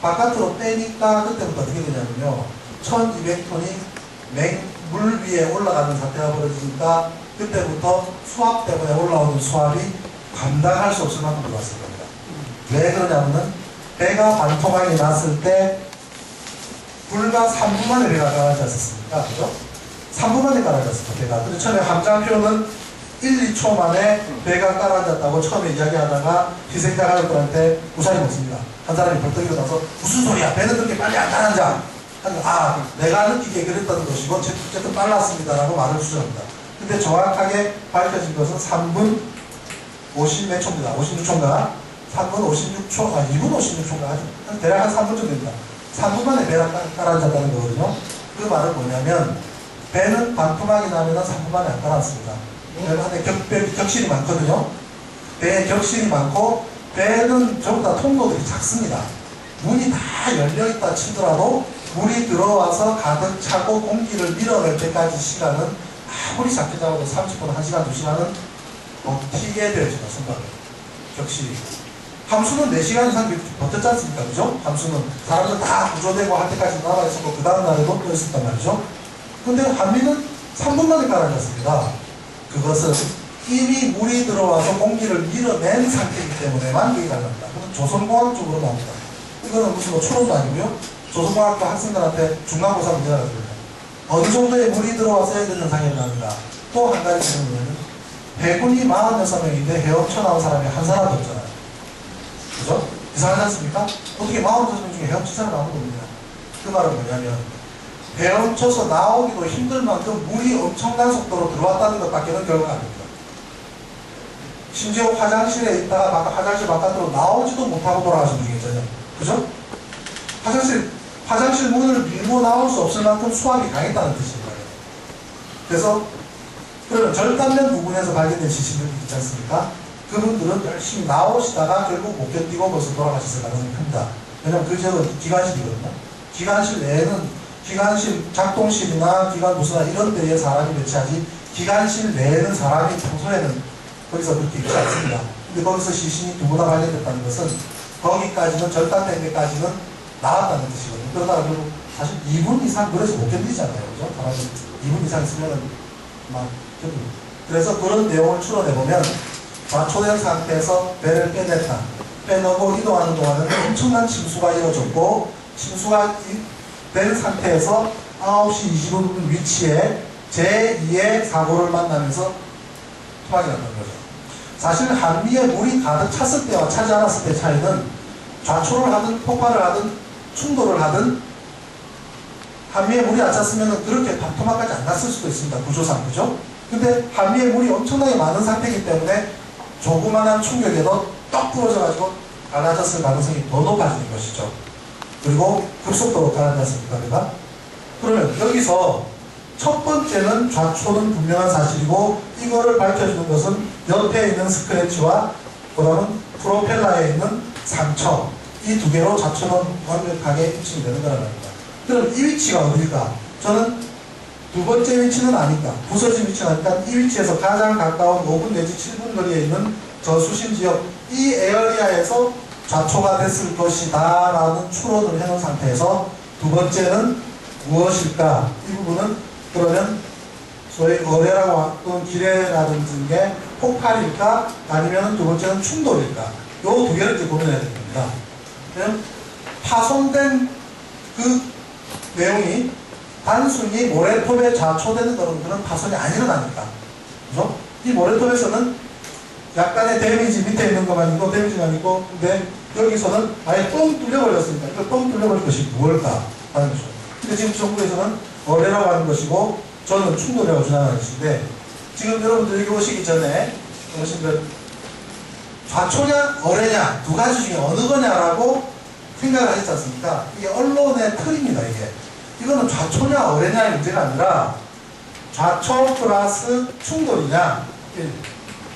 바깥으로 빼니까 그때부터 어떻게 되냐면요. 1200톤이 물 위에 올라가는 사태가 벌어지니까 그때부터 수압 때문에 올라오는 수압이 감당할 수 없을 만큼 들어왔을 겁니다. 왜 그러냐면은 배가 반토막이 났을 때 불과 3분 만에 배가 가라앉았었습니까? 그죠? 3분 만에 가라앉았습니다. 배가. 근데 처음에 함장표는 1, 2초 만에 배가 가라앉았다고 처음에 이야기하다가 희생자 가족들한테 우산이 먹습니다. 한 사람이 벌떡 일어나서 무슨 소리야? 배는 그렇게 빨리 안 가라앉아. 아, 내가 느끼기에 그랬다는 것이고 어쨌든 빨랐습니다. 라고 말을 주저합니다. 근데 정확하게 밝혀진 것은 3분 50 몇 초입니다. 56초인가? 3분 56초, 2분 56초인가? 대략 한 3분 정도 됩니다. 3분 만에 배가 가라앉았다는 거거든요. 그 말은 뭐냐면 배는 반토막이 나면 3분 만에 안 가라앉습니다. 배는 격실이 많거든요. 배에 격실이 많고 배는 전부 다 통로들이 작습니다. 문이 다 열려있다 치더라도 물이 들어와서 가득 차고 공기를 밀어낼 때까지 시간은 아무리 작게 잡아도 30분, 1시간, 2시간은 버티게 되어집니다. 순간에. 격실이. 함수는 4시간 이상 버텼지 않습니까? 그죠? 함수는 사람들 다 구조되고 할 때까지 남아있었고 그 다음 날에도 또 있었단 말이죠. 근데 한미는 3분 만에 가라앉았습니다. 그것은 이미 물이 들어와서 공기를 밀어낸 상태이기 때문에만 그게 가능합니다. 그건 조선공학 쪽으로 나옵니다. 이거는 무슨 뭐 추론도 아니고요. 조선공학과 학생들한테 중간고사 문제가 됩니다. 어느 정도의 물이 들어와서 애들 현상이 일어납니다. 또 한 가지 질문은 해군이 46명인데 헤엄쳐 나온 사람이 한 사람도 없잖아요. 그죠? 이상하지 않습니까? 어떻게 46명 중에 헤엄친 사람이 아무도 없느냐. 그 말은 뭐냐면 헤엄쳐서 나오기도 힘들 만큼 물이 엄청난 속도로 들어왔다는 것밖에는 결과가 아닙니다. 심지어 화장실에 있다가 화장실 바깥으로 나오지도 못하고 돌아가신 분이 있잖아요. 그죠? 화장실 문을 밀고 나올 수 없을 만큼 수압이 강했다는 뜻인 거예요. 그래서 그러면 절단면 부분에서 발견된 지진들이 있지 않습니까? 그분들은 열심히 나오시다가 결국 못 견디고 벌써 돌아가셨을 가능성이 큽니다. 왜냐면 그 지역은 기관실이거든요. 기관실 내에는 기관실 작동실이나 기관부서나 이런 데에 사람이 배치하지 기관실 내에는 사람이 평소에는 거기서 그렇게 있지 않습니다. 근데 거기서 시신이 두 분 다 발견됐다는 것은 거기까지는 절단된 데까지는 나왔다는 뜻이거든요. 그러다가 결국 사실 2분 이상 그래서 못 견디잖아요. 그죠? 사람이 2분 이상 있으면 막 견디고. 그래서 그런 내용을 추론해보면 좌초된 상태에서 배를 빼내고 이동하는 동안에는 엄청난 침수가 이루어졌고 침수가 된 상태에서 9시 25분 위치에 제2의 사고를 만나면서 토막이 났다는 거죠. 사실 한미에 물이 가득 찼을 때와 차지 않았을 때의 차이는 좌초를 하든 폭발을 하든 충돌을 하든 한미에 물이 안 찼으면 그렇게 토막까지 안 났을 수도 있습니다. 구조상. 그죠? 근데 한미에 물이 엄청나게 많은 상태이기 때문에 조그만한 충격에도 떡 부러져가지고 갈라졌을 가능성이 더 높아지는 것이죠. 그리고 급속도로 가라앉지 않습니까? 내가? 그러면 여기서 첫 번째는 좌초는 분명한 사실이고 이거를 밝혀주는 것은 옆에 있는 스크래치와 그 다음은 프로펠러에 있는 상처 이 두 개로 좌초는 완벽하게 입증이 되는 거라는 겁니다. 그럼 이 위치가 어딜까? 저는 두 번째 위치는 아니까 부서진 위치는 아니까 이 위치에서 가장 가까운 5분 내지 7분 거리에 있는 저수심 지역 이 에어리아에서 좌초가 됐을 것이다 라는 추론을 해놓은 상태에서 두 번째는 무엇일까? 이 부분은 그러면 소위 어뢰라고 또는 기뢰라든지 게 폭발일까? 아니면 두 번째는 충돌일까? 요 두 개를 이제 고민해야 됩니다. 그럼 파손된 그 내용이 단순히 모래톱에 좌초되는 그런 파손이 안 일어나니까. 그죠? 이 모래톱에서는 약간의 데미지 밑에 있는 것만 있고 데미지가 아니고 근데 여기서는 아예 뻥 뚫려버렸으니까 그 뻥 뚫려버릴 것이 무엇일까 하는 거죠. 근데 지금 정부에서는 어뢰라고 하는 것이고 저는 충돌이라고 주장하는 것인데 지금 여러분들 여기 오시기 전에 좌초냐 어뢰냐 두 가지 중에 어느 거냐라고 생각을 하셨지 않습니까? 이게 언론의 틀입니다. 이거는 좌초냐 어뢰냐의 문제가 아니라 좌초 플러스 충돌이냐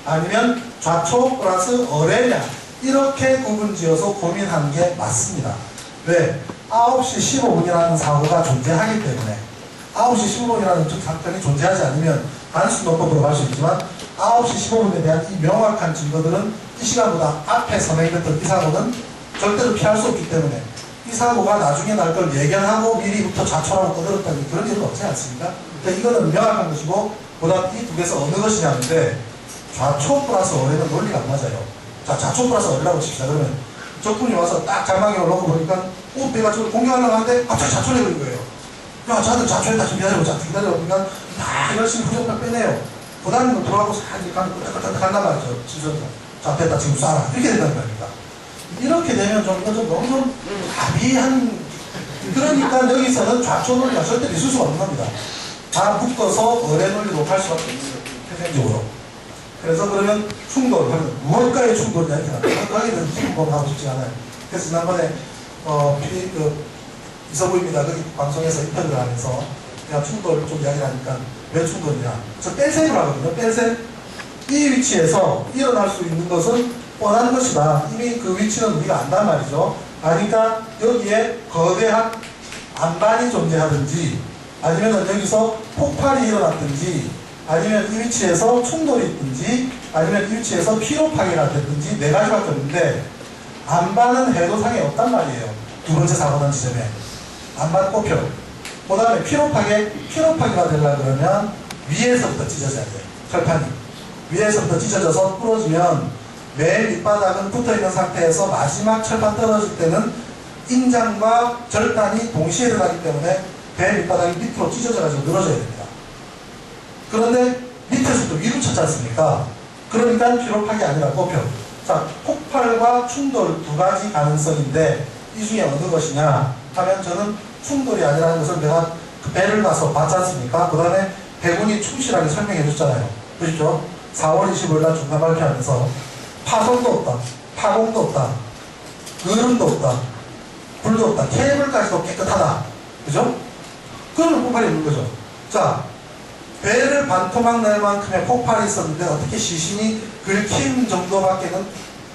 아니면 좌초 플러스 어뢰냐 이렇게 구분지어서 고민하는 게 맞습니다. 왜? 9시 15분이라는 사고가 존재하기 때문에 9시 15분이라는 사건이 존재하지 않으면 단순 논법으로 갈 수 있지만 9시 15분에 대한 이 명확한 증거들은 이 시간보다 앞에 선행됐던 이 사고는 절대로 피할 수 없기 때문에 이 사고가 나중에 날 걸 예견하고 미리부터 좌초라고 떠들었다는 그런 일은 없지 않습니까? 그러니까 이거는 명확한 것이고 보다 이 두 개에서 어느 것이냐는데 좌초 플러스 어뢰는 논리가 안 맞아요. 자, 좌초 플러스 어뢰라고 칩시다. 그러면 적군이 와서 딱 자망에 올라오고 보니까 내가 저걸 공격하려고 하는데 갑자기 좌초를 해버린 거예요. 야, 자들 좌초했다. 좀 기다려보자. 기다려보니까 막 열심히 후적발 빼내요. 부담은 돌아가고 싹 간단 말이죠. 자, 됐다. 지금 쏴라. 이렇게 된다는 겁니다. 이렇게 되면 좀 너무 좀 답이한 그러니까 여기서는 좌초 논리가 절대 있을 수가 없는 겁니다. 다 묶어서 어뢰 논리로 갈 수밖에 없는 거예요. 태생적으로. 그래서 그러면 충돌, 무엇과의 충돌이냐 이렇게 나옵니다. 거기는 기본하고 싶지 않아요. 그래서 지난번에 이서부입니다. 거기 방송에서 인터뷰를 하면서 내가 충돌 좀 이야기를 하니까 왜 충돌이냐. 저 뺄셈을 하거든요. 뺄셈. 이 위치에서 일어날 수 있는 것은 뻔한 것이다. 이미 그 위치는 우리가 안단 말이죠. 아니까 여기에 거대한 안반이 존재하든지 아니면 여기서 폭발이 일어났든지 아니면 이 위치에서 충돌이 있든지 아니면 이 위치에서 피로 파괴가 됐든지 네 가지밖에 없는데 안반은 해도상에 없단 말이에요. 두 번째 사고 난 지점에 안반 꼽혀. 그 다음에 피로 파괴가 되려고 그러면 위에서부터 찢어져야 돼요. 철판이 위에서부터 찢어져서 부러지면 맨 밑바닥은 붙어있는 상태에서 마지막 철판 떨어질 때는 인장과 절단이 동시에 들어가기 때문에 배 밑바닥이 밑으로 찢어져가지고 늘어져야 됩니다. 그런데 밑에서도 위로 쳤지 않습니까? 그러니까 피로 파괴 아니라 꼽혀. 자, 폭발과 충돌 두 가지 가능성인데 이 중에 어느 것이냐 하면 저는 충돌이 아니라는 것을 내가 그 배를 가서 봤지 않습니까? 그 다음에 배군이 충실하게 설명해 줬잖아요. 보시죠? 4월 25일 날 중간 발표하면서 파손도 없다, 파공도 없다, 그름도 없다, 불도 없다. 케이블까지도 깨끗하다. 그죠? 그러면 폭발이 있는 거죠. 자, 배를 반토막 날 만큼의 폭발이 있었는데 어떻게 시신이 긁힘 정도밖에는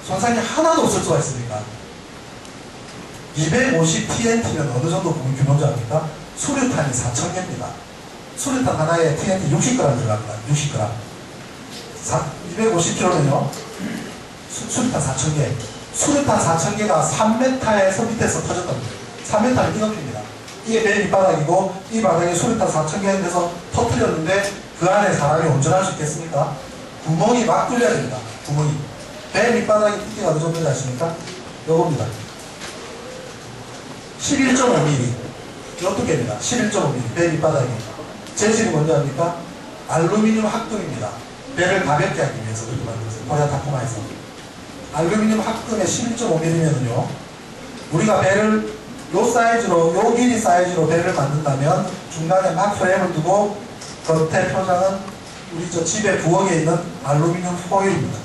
손상이 하나도 없을 수가 있습니까? 250TNT면 어느 정도 규모인지 압니까? 수류탄이 4,000개입니다. 수류탄 하나에 TNT 60g 들어갑니다. 60g. 250kg면요. 수류탄 4,000개. 수류탄 4,000개가 3m에서 밑에서 터졌답니다. 3m를 뛰어듭니다. 이게 배 밑바닥이고 이 바닥에 수류탄 4,000개에서 터뜨렸는데 그 안에 사람이 운전할 수 있겠습니까? 구멍이 막 뚫려야 됩니다. 구멍이. 배 밑바닥이 두께가 어느 정도인지 아십니까? 요겁니다. 11.5mm. 요 두께입니다. 11.5mm. 배 밑바닥이. 재질이 뭔지 압니까? 알루미늄 합금입니다. 배를 가볍게 하기 위해서 그렇게 만들었어요. 코리아 타코마에서. 알루미늄 합금의 11.5mm면은요, 우리가 배를 요 사이즈로, 요 길이 사이즈로 배를 만든다면 중간에 막 프레임을 두고 겉에 표장은 우리 저 집에 부엌에 있는 알루미늄 포일입니다.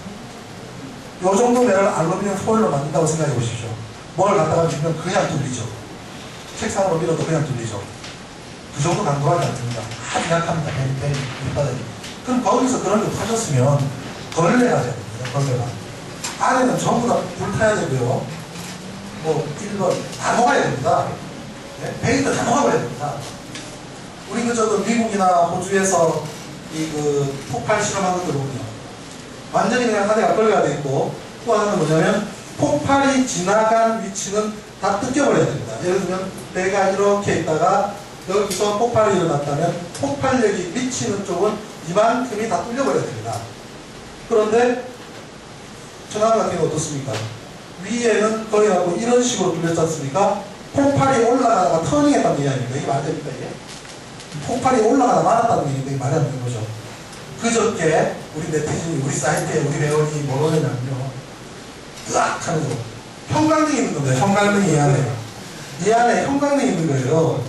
요 정도 배를 알루미늄 포일로 만든다고 생각해 보십시오. 뭘 갖다가 주면 그냥 뚫리죠. 책상으로 밀어도 그냥 뚫리죠. 그 정도 강도하지 않습니다. 아주 약합니다. 배 밑바닥이. 그럼 거기서 그런 게 터졌으면 걸레가 돼야 됩니다. 걸레가. 안에는 전부 다 불타야 되고요. 뭐 1번 다 녹아야 됩니다. 네? 베이도 다 녹아버려야 됩니다. 우리 그저도 미국이나 호주에서 이 그 폭발 실험한 것들 보면 완전히 그냥 하대가 걸려야 돼 있고, 또 하나는 뭐냐면 폭발이 지나간 위치는 다 뜯겨버려야 됩니다. 예를 들면 배가 이렇게 있다가 여기서 폭발이 일어났다면 폭발력이 미치는 쪽은 이만큼이 다 뚫려버려야 됩니다. 그런데 전화 같은 게 어떻습니까? 위에는 거의 하고 이런 식으로 뚫렸지 않습니까? 폭발이 올라가다가 터닝했다는 얘기 아닙니까? 이게 말이 됩니까, 이게? 폭발이 올라가다 말았다는 얘기인데 이게 말이 안 되는 거죠. 그저께 우리 네티즌이, 우리 사이트에 우리 회원이 뭐로 했냐면요, 으악 하면서 형광등이 있는 겁니다. 형광등이 이 안에. 이 안에 형광등이 있는 거예요.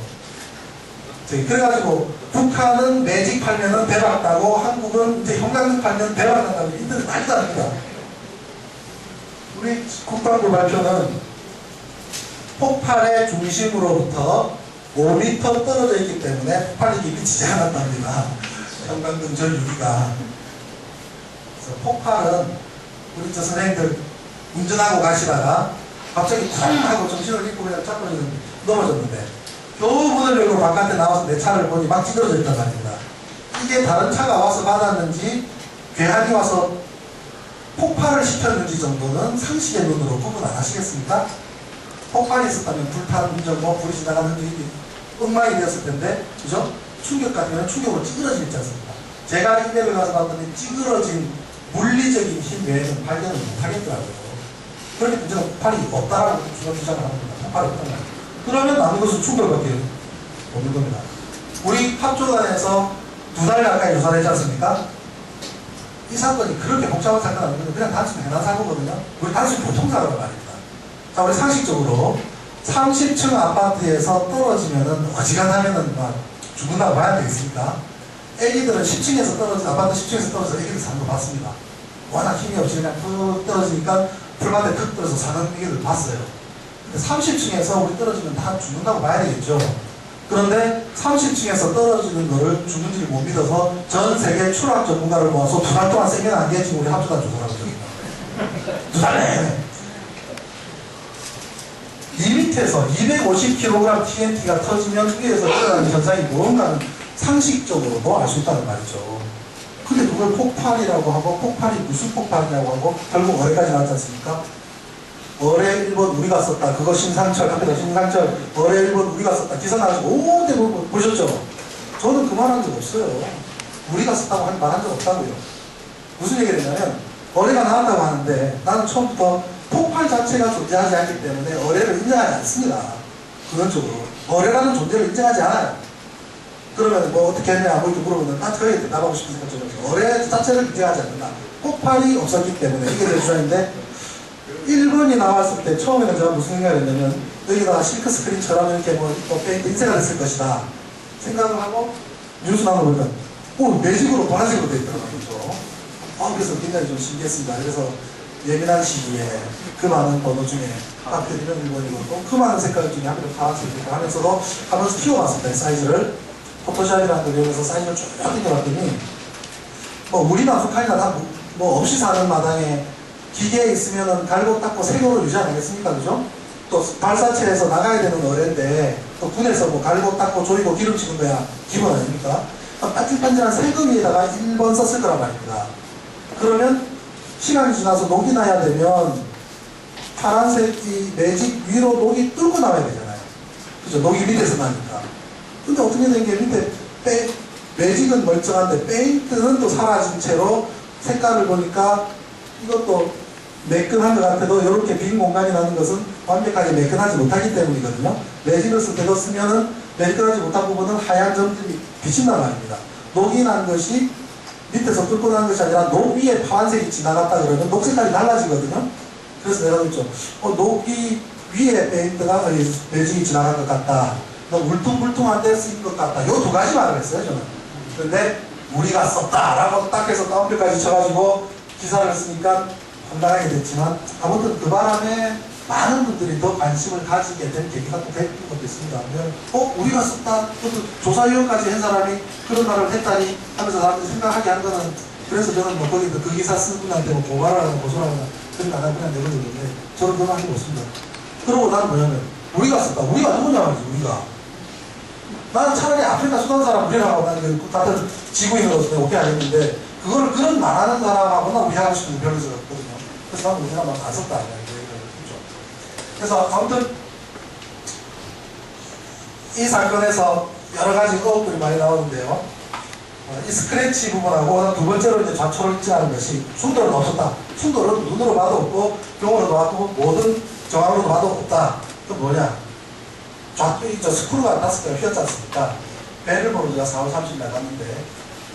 그래가지고 북한은 매직 팔면은 대박 나고 한국은 이제 형광등 팔면 대박 난다고 인터넷 많이 다릅니다. 우리 국방부 발표는 폭발의 중심으로부터 5m 떨어져 있기 때문에 폭발력이 미치지 않았답니다. 형광등 전 유리가. 그래서 폭발은 우리 저 선생님들 운전하고 가시다가 갑자기 쿵 하고 정신을 잃고 그냥 자꾸는 넘어졌는데 겨우 문을 열고 바깥에 나와서 내 차를 보니 막 찌그러져 있단 말입니다. 이게 다른 차가 와서 받았는지 괴한이 와서 폭발을 시켰는지 정도는 상식의 눈으로 구분 안 하시겠습니까? 폭발이 있었다면 불타는 흔적, 뭐 불이 지나가는 흔적이 엉망이 되었을 텐데, 그죠? 충격 같으면 충격으로 찌그러져 있지 않습니까? 제가 이백을 가서 봤더니 찌그러진 물리적인 힘 외에는 발견을 못 하겠더라고요. 그러니까 문제는 폭발이 없다라고 주장을 합니다. 폭발이 없다는 거예요. 그러면 남은 것은 충격밖에 없는 겁니다. 우리 팝조단에서 2달 가까이 조사를 했지 않습니까? 이 사건이 그렇게 복잡한 사건은 아니거든요. 그냥 단순히 해난 사고거든요. 우리 단순히 교통사고란 말입니다. 자, 우리 상식적으로 30층 아파트에서 떨어지면은 어지간하면은 막 죽는다고 봐야 되겠습니까? 애기들은 10층에서 떨어져, 아파트 10층에서 떨어져서 애기들 사는 거 봤습니다. 워낙 힘이 없이 그냥 푹 떨어지니까 풀밭에 툭 떨어져서 사는 애기들 봤어요. 근데 30층에서 우리 떨어지면 다 죽는다고 봐야 되겠죠. 그런데 30층에서 떨어지는 거를 죽는지를 못 믿어서 전 세계 추락 전문가를 모아서 2달 동안 세미나 안 깨지고 우리 합주단 조사를 하고 있습니다. 2달 내내. 이 밑에서 250kg TNT가 터지면 위에서 일어나는 현상이 뭔가는 상식적으로도 알 수 있다는 말이죠. 근데 그걸 폭발이라고 하고, 폭발이 무슨 폭발이라고 하고, 결국 어뢰까지 나왔지 않습니까? 어뢰 1번 우리가 썼다. 그거 신상철, 갑니다. 신상철, 어뢰 1번 우리가 썼다. 기사 나가지고, 오, 네, 보셨죠? 저는 그 말한 적 없어요. 우리가 썼다고 말한 적 없다고요. 무슨 얘기를 했냐면, 어뢰가 나왔다고 하는데, 나는 처음부터 폭발 자체가 존재하지 않기 때문에 어뢰를 인정하지 않습니다. 근원적으로. 어뢰라는 존재를 인정하지 않아요. 그러면 뭐 어떻게 했냐, 뭐 이렇게 물어보면, 그게 나가고 싶으니까 좀 어뢰 자체를 인정하지 않는다. 폭발이 없었기 때문에 이게 내 주장인데, 1번이 나왔을 때 처음에는 제가 무슨 생각을 했냐면, 여기다가 실크 스크린처럼 이렇게 뭐 페인트 인쇄가 됐을 것이다 생각을 하고, 뉴스 나오는 거 보니까, 오, 매직으로 보라색으로 돼 있더라고요. 그래서 굉장히 좀 신기했습니다. 그래서 예민한 시기에 그 많은 번호 중에 하필 이런 일본이고 또 그 많은 색깔 중에 하필 파란색이고 하면서도 하면서 키워봤습니다. 사이즈를. 포토샵이라는 걸 이용해서 사이즈를 쭉 당겨봤더니 뭐 우리나 북한이나 다 뭐 없이 사는 마당에 기계에 있으면은 갈고 닦고 색으로 유지 안 하겠습니까? 그죠? 또 발사체에서 나가야 되는 어뢰인데 또 군에서 뭐 갈고 닦고 조이고 기름 치는 거야 기본 아닙니까? 반질반질한 색을 위에다가 1번 썼을 거란 말입니다. 그러면 시간이 지나서 녹이 나야 되면 파란색이 매직 위로 녹이 뚫고 나와야 되잖아요. 그죠? 녹이 밑에서 나니까. 근데 어떻게 된 게 밑에 매직은 멀쩡한데 페인트는 또 사라진 채로 색깔을 보니까 이것도 매끈한 것 같아도 이렇게 빈 공간이 나는 것은 완벽하게 매끈하지 못하기 때문이거든요. 매직을 쓸 때도 쓰면은 매끈하지 못한 부분은 하얀 점들이 비친단 말입니다. 녹이 난 것이 밑에서 뚫고 나는 것이 아니라 녹 위에 파란색이 지나갔다 그러면 녹 색깔이 달라지거든요. 그래서 내가 그랬죠. 녹이 위에 페인트가 매직이 지나간 것 같다. 울퉁불퉁한 데 쓰인 것 같다. 이 두 가지 말을 했어요, 저는. 근데 우리가 썼다라고 딱 해서 다운표까지 쳐가지고 기사를 쓰니까 황당하게 됐지만 아무튼 그 바람에 많은 분들이 더 관심을 가지게 된 계기가 또 된 것도 있습니다. 우리가 썼다. 또 조사위원까지 한 사람이 그런 말을 했다니 하면서 사람들이 생각하게 한 거는 그래서 저는 뭐 거기 그 기사 쓴 분한테 뭐 고발을 하거나 고소를 하거나 그런 거 안 하고 그냥 내버렸는데 저는 그런 거 없습니다. 그러고 나는 뭐냐면 우리가 썼다. 우리가 누구냐 말이지 우리가. 나는 차라리 아프리카 수단 사람 우리라고 나는 다들 지구인으로서 오케이 하겠는데 그걸 그런 말하는 사람하고는 우리하고 싶은 별로 없거든요. 그래서 나는 우리가 막 안 썼다. 그래서 아무튼 이 사건에서 여러 가지 의혹들이 많이 나오는데요. 이 스크래치 부분하고 두 번째로 이제 좌초를 일치하는 것이 충돌은 없었다. 충돌은 눈으로 봐도 없고 경으로도 봐도 모든 정황으로도 봐도 없다. 그 뭐냐? 좌쪽이 스크루가 5개가 휘었지 않습니까? 배를 보러 제가 4월 30일 나갔는데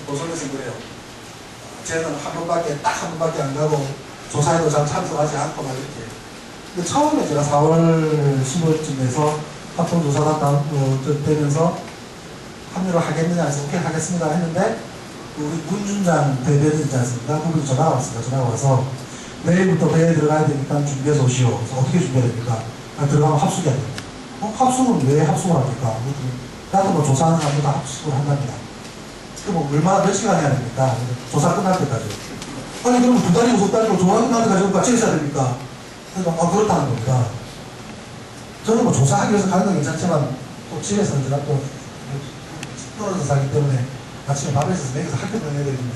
보석에서 그래요. 쟤는 딱 한 번밖에 안 가고 조사에도 잘 참석하지 않고 막 이렇게. 근데 처음에 제가 4월 15일쯤에서 합동조사단 되면서 합류를 하겠느냐 해서 오케이 하겠습니다 했는데 우리 문준장 대변인 있지 않습니까? 그분이 전화가 왔습니다. 전화가 와서 내일부터 배에 들어가야 되니까 준비해서 오시오. 그래서 어떻게 준비해야 됩니까? 들어가면 합숙해야 됩니다. 합숙은 왜 합숙을 합니까? 나도 뭐 조사하는 사람도 다 합숙을 한답니다. 그 뭐 얼마나 몇 시간 해야 됩니까? 조사 끝날 때까지. 아니 그러면 2달이고 3달이고 조사 끝날 때까지 같이 있어야 됩니까? 그러니까 그렇다는 겁니다. 저는 뭐 조사하기 위해서 가는 건 괜찮지만 또 집에서는 제가 또 떨어져서 살기 때문에 아침에 밥을 해서 먹여서 학교 보내야 되는데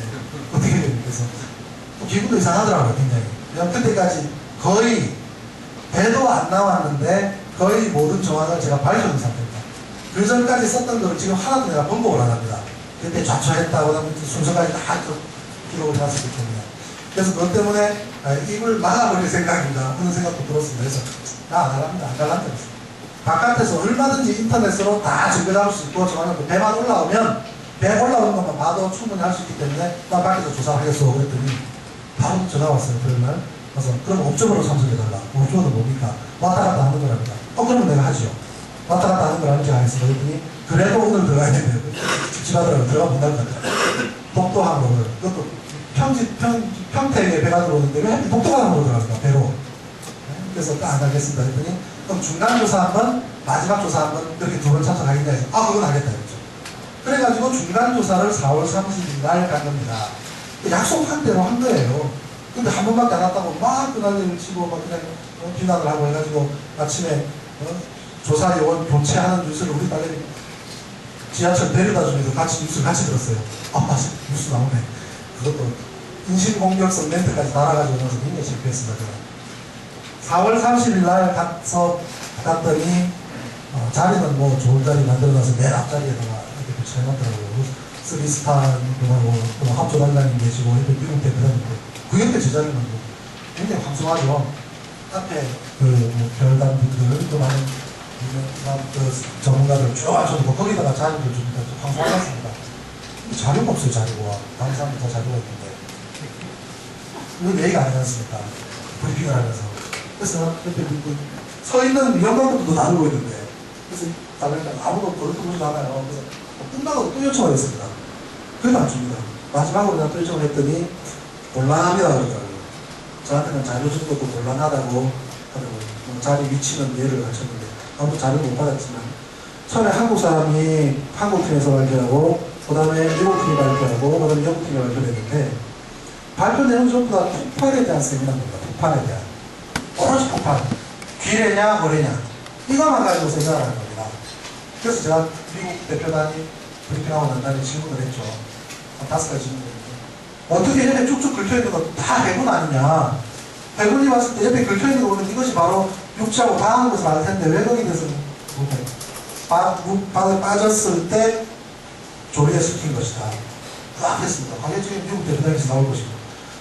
어떻게 해야 됩니까? 그래서 또 기분도 이상하더라고요 굉장히. 왜냐면 그때까지 거의 배도 안 나왔는데 거의 모든 정황을 제가 밝혀놓은 상태입니다. 그 전까지 썼던 걸 지금 하나도 내가 번복을 안 합니다. 그때 좌초했다고 하면 순서까지 다 기록을 해놨었기 때문에. 그래서 그것 때문에 입을 막아버릴 생각입니다. 그런 생각도 들었습니다. 그래서 나 안 할랍니다. 안 갈랍니다. 바깥에서 얼마든지 인터넷으로 다 증거 잡을 수 있고 정확하게 배만 올라오면 배 올라오는 것만 봐도 충분히 할 수 있기 때문에 나 밖에서 조사하겠어 그랬더니 바로 전화 왔어요. 그런 날. 그래서 그럼 옵저버로 참석해달라. 옵저버는 뭡니까? 왔다 갔다 하는 거랍니다. 그러면 내가 하죠. 왔다 갔다 하는 걸 알지 않았어. 그랬더니 그래도 오늘 들어가야 되네요. 집하더라고요. 들어가면 못 나간다. 독도항으로. 그것도 평택에 배가 들어오는데 왜 독도항으로 들어갈까? 배로. 그래서 안 가겠습니다. 그랬더니 그럼 중간조사 한번 마지막 조사 한번 그렇게 2번 참석하겠냐 해서 그건 하겠다 했죠. 그래가지고 중간조사를 4월 30일 날 간 겁니다. 약속한 대로 한 거예요. 근데 한 번밖에 안 왔다고 막 그날을 치고 막 그냥 비난을 하고 해가지고 아침에 조사 요원 교체하는 뉴스를 우리 딸내미 지하철 데려다 주면서 같이 뉴스를 같이 들었어요. 맞아. 뉴스 나오네. 그것도 인신공격성 멘트까지 달아가지고 나서 굉장히 실패했습니다. 제가. 4월 30일 날 갔더니 자리는 뭐 좋은 자리 만들어놔서 맨 앞자리에다가 이렇게 배치해놨더라고요. 쓰리스탄하고 또 합조단장님 계시고 이렇게 미국 대표단인데 그 옆에 제 자리는 뭐 굉장히 황송하죠. 앞에 뭐 별단 분들 또 많은 전문가들 쭉 앉혀두고 거기다가 자리를 줍니다. 황송하셨습니다. 자료가 없어요. 자료가 다른 사람들 다 자료가 있는데 이건 얘기가 아니지 않습니까? 브리핑을 하면서 그래서 옆에 서 있는 위원장들도 나누고 있는데 그래서 다른 아무도 버릇도 않아요. 그래서 끝나고 또 요청을 했습니다. 그래도 안 줍니다. 마지막으로 내가 또 요청을 했더니 곤란합니다 그러더라고요. 저한테는 자료 준 것도 곤란하다고 하더라고요. 자리 위치는 예를 갖췄는데 아무튼 자료도 못 받았지만 처음에 한국 사람이 한국팀에서 발표하고 그 다음에 미국팀이 발표하고 그 다음에 영국팀이 발표했는데 발표 내용 전부 다 폭발에 대한 세미나입니다. 폭발에 대한 오로지 폭발 귀래냐 뭐래냐 이거만 가지고 세미나를 하는 겁니다. 그래서 제가 미국 대표단이 브리핑하고 난 다음에 질문을 했죠. 한 5가지 질문을 했죠. 어떻게 옆에 쭉쭉 긁혀있는 거 다 해군 아니냐. 해군이 봤을 때 옆에 긁혀있는 거 보면 이것이 바로 육지하고 방한 것을 알 텐데 왜 거기 대해서 바다에 빠졌을 때 조리에 섞인 것이다. 그렇겠습니다. 과거적인 미국 대표단에서 나올 것이고.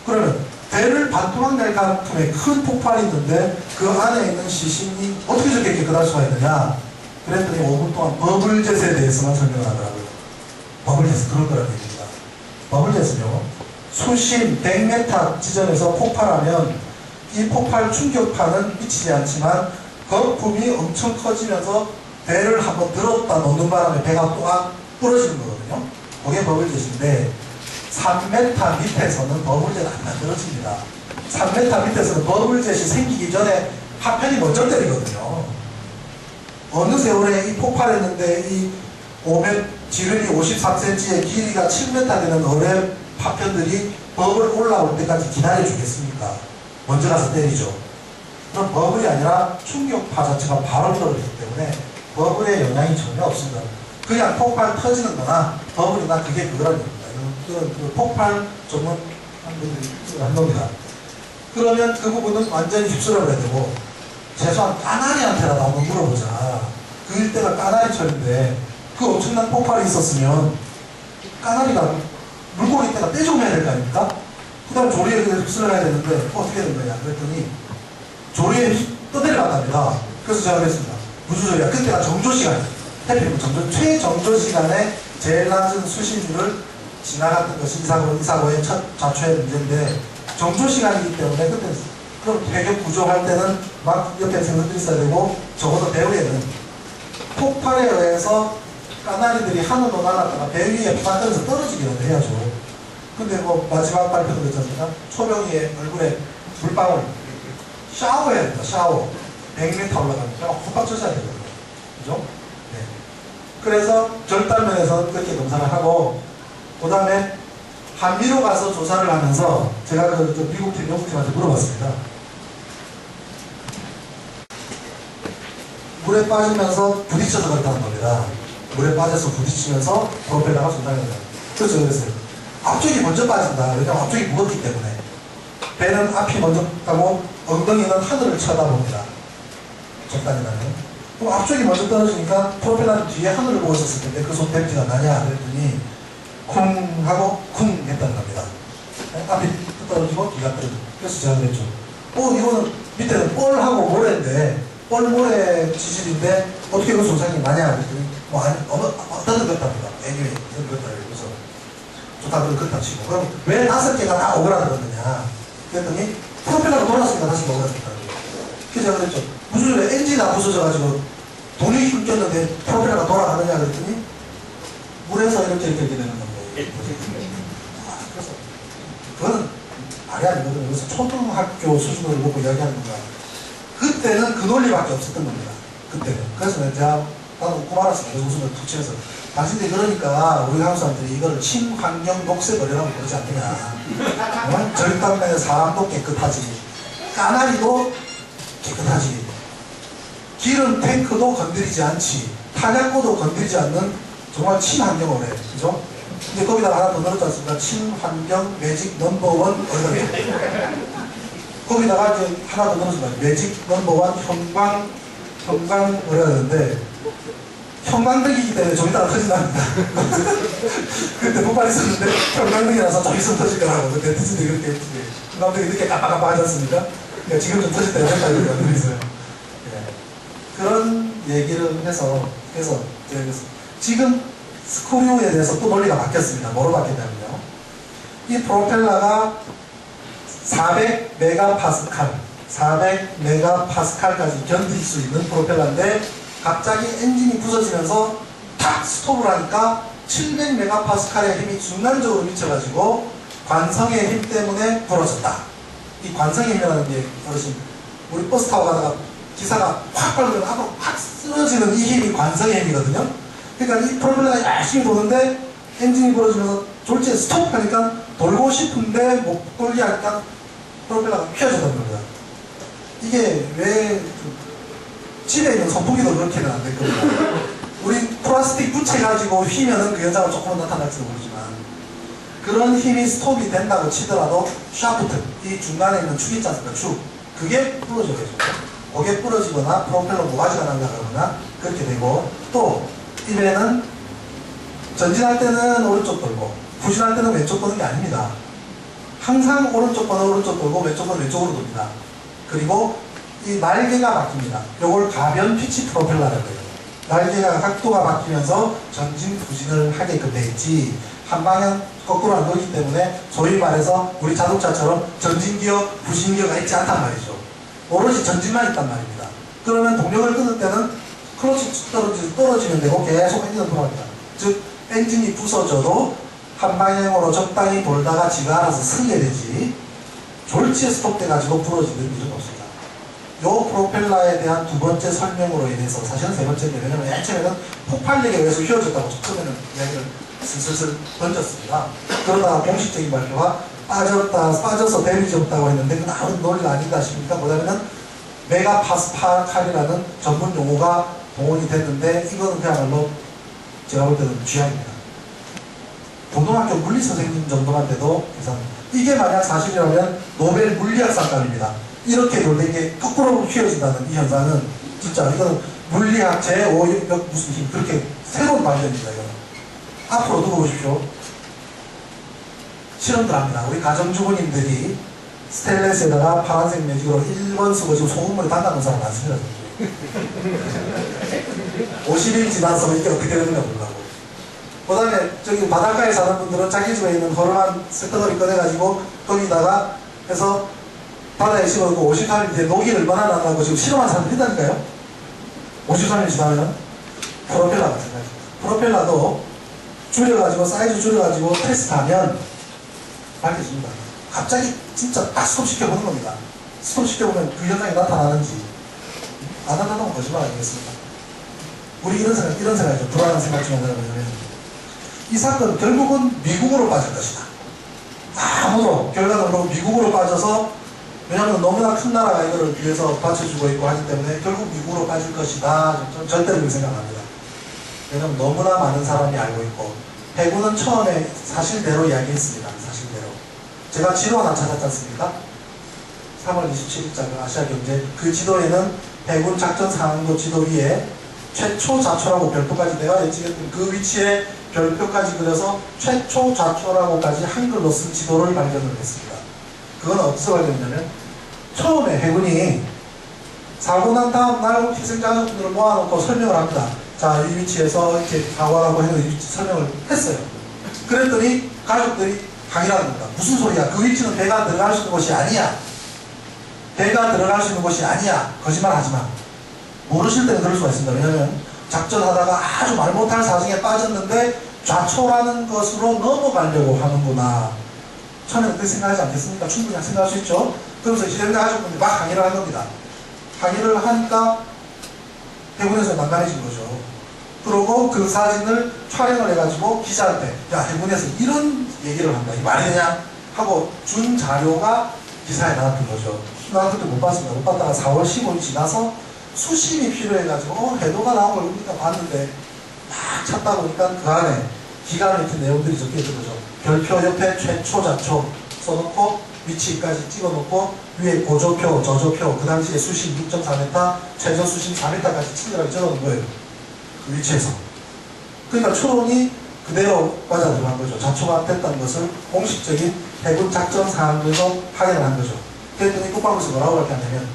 그러면 배를 반토막 낼 만큼의 큰 폭발이 있는데 그 안에 있는 시신이 어떻게 저렇게 깨끗할 수가 있느냐. 그랬더니 5분 동안 버블젯에 대해서만 설명을 하더라고요. 버블젯 그런 거라는 얘기입니다. 버블젯은요. 수심 100m 지점에서 폭발하면 이 폭발 충격파는 미치지 않지만 거품이 엄청 커지면서 배를 한번 들었다 놓는 바람에 배가 또한 부러지는 거거든요. 그게 버블젯인데 3m 밑에서는 버블젯 안 만들어집니다. 3m 밑에서는 버블젯이 생기기 전에 파편이 먼저 때리거든요. 어느 세월에 이 폭발했는데 이 지름이 53cm의 길이가 7m 되는 어뢰 파편들이 버블 올라올 때까지 기다려주겠습니까? 먼저 가서 때리죠. 그럼 버블이 아니라 충격파 자체가 바로 떨어지기 때문에 버블에 영향이 전혀 없습니다. 그냥 폭발 터지는 거나 버블이나 그게 그거란 얘기입니다. 그 폭발 전문 분들이 한 겁니다. 그러면 그 부분은 완전히 휩쓸어 버려야 되고 최소한 까나리한테라도 한번 물어보자. 그 일대가 까나리철인데 그 엄청난 폭발이 있었으면 까나리가 물고기 때가 떼좀 해야 될 거 아닙니까? 그 다음에 조리에 휩쓸어야 되는데 어떻게 된 거냐 그랬더니 조리에 떠내려간답니다. 그래서 제가 그랬습니다. 무슨 소리야? 그때가 정조시간 해피면 최정조 시간에 제일 낮은 수신율을 지나갔던 것이 이 사고의 첫 자초의 문제인데 정조 시간이기 때문에 그때 그럼 배격 구조할 때는 막 옆에 생선들이 있어야 되고 적어도 배 위에는 폭발에 의해서 까나리들이 하늘로 날았다가 배 위에 빠져서 떨어지기라도 해야죠. 근데 뭐 마지막 발표도 그랬지 않습니까? 초병이의 얼굴에 물방울 샤워해야 됩니다. 샤워 100m 올라가면 그냥 훅 젖어야 되거든요. 그죠? 네. 그래서 절단면에서 그렇게 검사를 하고 그 다음에 한미로 가서 조사를 하면서 제가 그 미국팀, 영국팀한테 물어봤습니다. 물에 빠지면서 부딪혀서 그렇다는 겁니다. 물에 빠져서 부딪히면서 프로펠러가 손상된다. 그래서 그랬어요. 앞쪽이 먼저 빠진다. 왜냐하면 앞쪽이 무겁기 때문에. 배는 앞이 먼저 가고 엉덩이는 하늘을 쳐다봅니다. 적당히나요. 그럼 앞쪽이 먼저 떨어지니까 프로펠러는 뒤에 하늘을 보고 있었을 텐데 그 손 댐지가 나냐 그랬더니 쿵 하고 쿵 했다는 겁니다. 앞이 떨어지고 뒤가 떨어지고. 그래서 제가 그랬죠. 이거는 밑에는 뻘하고 모래인데 뻘 모래 지질인데 어떻게 그 손상이 나냐 그랬더니 어떤 그렇답니다. 애니웨이 이런 그렇다 그래서 좋다 그렇다 치고 그럼 왜 5개가 다 오그라들었느냐 그랬더니 프로펠러가 돌았으니까 다시 오그라들었다. 그래서 제가 그랬죠. 무슨 소리야 엔진이 다 부서져가지고 돈이 힘 꼈는데 프로펠러가 돌아가느냐 그랬더니 물에서 이렇게 되는 건데 그래서 그거는 말이 아니거든요. 그래서 초등학교 수준으로 보고 이야기하는 건가. 그때는 그 논리밖에 없었던 겁니다. 그때는. 그래서 내가 나는 웃고 말았습니다. 그래서 웃음을 툭 치면서 당신들이 그러니까 우리 한국 사람들이 이거를 친환경 녹색거리라고 그러지 않느냐. 절단면에 사람도 깨끗하지 까나리도 깨끗하지 기름 탱크도 건드리지 않지 탄약고도 건드리지 않는 정말 친환경 어뢰. 그죠? 근데 거기다가 하나 더 넣었지 않습니까? 친환경 매직 넘버원 어뢰. 거기다가 이제 하나 더 넣었습니다. 매직 넘버원 형광 어뢰가 되는데 형광등이기 때문에 좀 이따가 터진답니다. 그때 폭발이 있었는데 형광등이라서 좀 있으면 터질 거라고 그때 터진데 그렇게 했지. 형광등이 늦게 깜빡깜빡하지 않습니까? 그러니까 지금 좀 터질 때가 됐다 이렇게 알고 있어요. 그런 얘기를 해서 지금 스크류에 대해서 또 논리가 바뀌었습니다. 뭐로 바뀌었냐면요. 이 프로펠러가 400메가파스칼까지 견딜 수 있는 프로펠러인데 갑자기 엔진이 부서지면서 탁 스톱을 하니까 700메가파스칼의 힘이 순간적으로 미쳐가지고 관성의 힘 때문에 부러졌다. 이 관성힘이라는 게 어르신 우리 버스 타고 가다가 기사가 확 걸리면 앞으로 확 쓰러지는 이 힘이 관성의 힘이거든요. 그러니까 이 프로펠러가 열심히 도는데 엔진이 벌어지면서 졸지에 스톱하니까 돌고 싶은데 못 돌게 하니까 프로펠러가 휘어진다는 겁니다. 이게 왜 집에 있는 선풍기도 그렇게는 안 될 겁니다. 우리 플라스틱 부채 가지고 휘면은 그 현상은 조금은 나타날지도 모르지만 그런 힘이 스톱이 된다고 치더라도 샤프트, 이 중간에 있는 축 있지 않습니까? 축. 그게 부러져야 되죠. 그게 부러지거나 프로펠러 모가지가 날아가거나 그렇게 되고, 또 입에는 전진할 때는 오른쪽 돌고 후진할 때는 왼쪽 도는 게 아닙니다. 항상 오른쪽 거는 오른쪽 돌고 왼쪽 거는 왼쪽으로 돕니다. 그리고 이 날개가 바뀝니다. 요걸 가변 피치 프로펠러라고 해요. 날개가 각도가 바뀌면서 전진 후진을 하게끔 돼 있지 한 방향 거꾸로 안 돌기 때문에 소위 말해서 우리 자동차처럼 전진기어, 후진기어가 있지 않단 말이죠. 오로지 전진만 있단 말입니다. 그러면 동력을 끊을 때는 클러치 떨어지면 되고 계속 엔진을 돌아갑니다. 즉 엔진이 부서져도 한 방향으로 적당히 돌다가 지가 알아서 서게 되지 졸지에 스톱돼가지고 부러지는 일은 없습니다. 요 프로펠러에 대한 두 번째 설명으로 인해서 사실은 세 번째인데 왜냐면 맨 처음에는 폭발력에 의해서 휘어졌다고 처음에는 이야기를 슬슬 던졌습니다. 그러다가 공식적인 발표가 빠져서 데미지 없다고 했는데 그건 아무 논리가 아니다 싶으니까 뭐냐면은 메가파스칼이라는 전문 용어가 동원이 됐는데 이거는 그야말로 제가 볼 때는 쥐약입니다. 고등학교 물리 선생님 정도만 돼도 계산합니다. 이게 만약 사실이라면 노벨 물리학상감입니다. 이렇게 돌는 게 거꾸로 휘어진다는 이 현상은 진짜 이거는 물리학 제5역 무슨 힘 그렇게 새로운 발견입니다. 이거는. 앞으로 두고 보십시오. 실험들 합니다. 우리 가정주부님들이 스테인레스에다가 파란색 매직으로 1번 쓰고 지금 소금물에 담가놓은 사람 많습니다. 50일 지나서 이게 어떻게 되는가 보려고. 그 다음에 저기 바닷가에 사는 분들은 자기 집에 있는 허름한 쇳덩어리 꺼내가지고 거기다가 해서 바다에 씹어놓고 53일 뒤에 녹이 얼마나 난다고 지금 실험한 사람들이 있다니까요. 53일 지나면 프로펠러 마찬가지. 프로펠러도 줄여가지고 사이즈 줄여가지고 테스트하면 밝혀집니다. 갑자기 진짜 딱 스톱시켜보는 겁니다. 스톱시켜보면 그 현상이 나타나는지 안 나타나면 거짓말 아니겠습니까? 우리 이런 생각이죠. 불안한 생각 중에 하나가 뭐냐면 이 사건은 결국은 미국으로 빠질 것이다. 아무도 결과적으로 미국으로 빠져서 왜냐하면 너무나 큰 나라가 이거를 위해서 받쳐주고 있고 하기 때문에 결국 미국으로 빠질 것이다. 저는 절대로 그렇게 생각합니다. 왜냐하면 너무나 많은 사람이 알고 있고 해군은 처음에 사실대로 이야기했습니다. 사실대로. 제가 지도 하나 찾았지 않습니까? 3월 27일자 아시아경제 그 지도에는 해군 작전 상황도 지도 위에 최초 좌초라고 별표까지 내가 예측했던 그 위치에 별표까지 그려서 최초 좌초라고까지 한글로 쓴 지도를 발견을 했습니다. 그건 어디서 발견했냐면 처음에 해군이 사고 난 다음 날 희생자 가족분들을 모아놓고 설명을 합니다. 자, 이 위치에서 이렇게 사고라고 해서 이 위치 설명을 했어요. 그랬더니 가족들이 항의하는 겁니다. 무슨 소리야? 그 위치는 배가 들어갈 수 있는 곳이 아니야. 배가 들어갈 수 있는 곳이 아니야. 거짓말 하지 마. 모르실 때는 그럴 수가 있습니다. 왜냐하면 작전하다가 아주 말 못할 사정에 빠졌는데 좌초라는 것으로 넘어가려고 하는구나. 처음에는 그렇게 생각하지 않겠습니까? 충분히 생각할 수 있죠. 그러면서 희생자 가족분들이 막 항의를 한 겁니다. 항의를 하니까 해군에서 난감해진 거죠. 그러고 그 사진을 촬영을 해가지고 기자한테 야 해군에서 이런 얘기를 한다. 이게 말이 되냐? 하고 준 자료가 기사에 나왔던 거죠. 나 그때 못 봤습니다. 못 봤다가 4월 15일 지나서 수심이 필요해가지고 해도가 나온 걸 우리가 봤는데 막 찾다 보니까 그 안에 기가 막힌 내용들이 적혀 있던 거죠. 별표 옆에 최초 좌초 써놓고 위치까지 찍어놓고 위에 고조표, 저조표, 그 당시에 수심 6.4m, 최저 수심 4m까지 친절하게 적어놓은 거예요. 그 위치에서. 그러니까 추론이 그대로 맞아 들어간 거죠. 좌초가 됐다는 것을 공식적인 해군 작전 사항에서 확인을 한 거죠. 그랬더니 국방부에서 뭐라고 밝혔냐면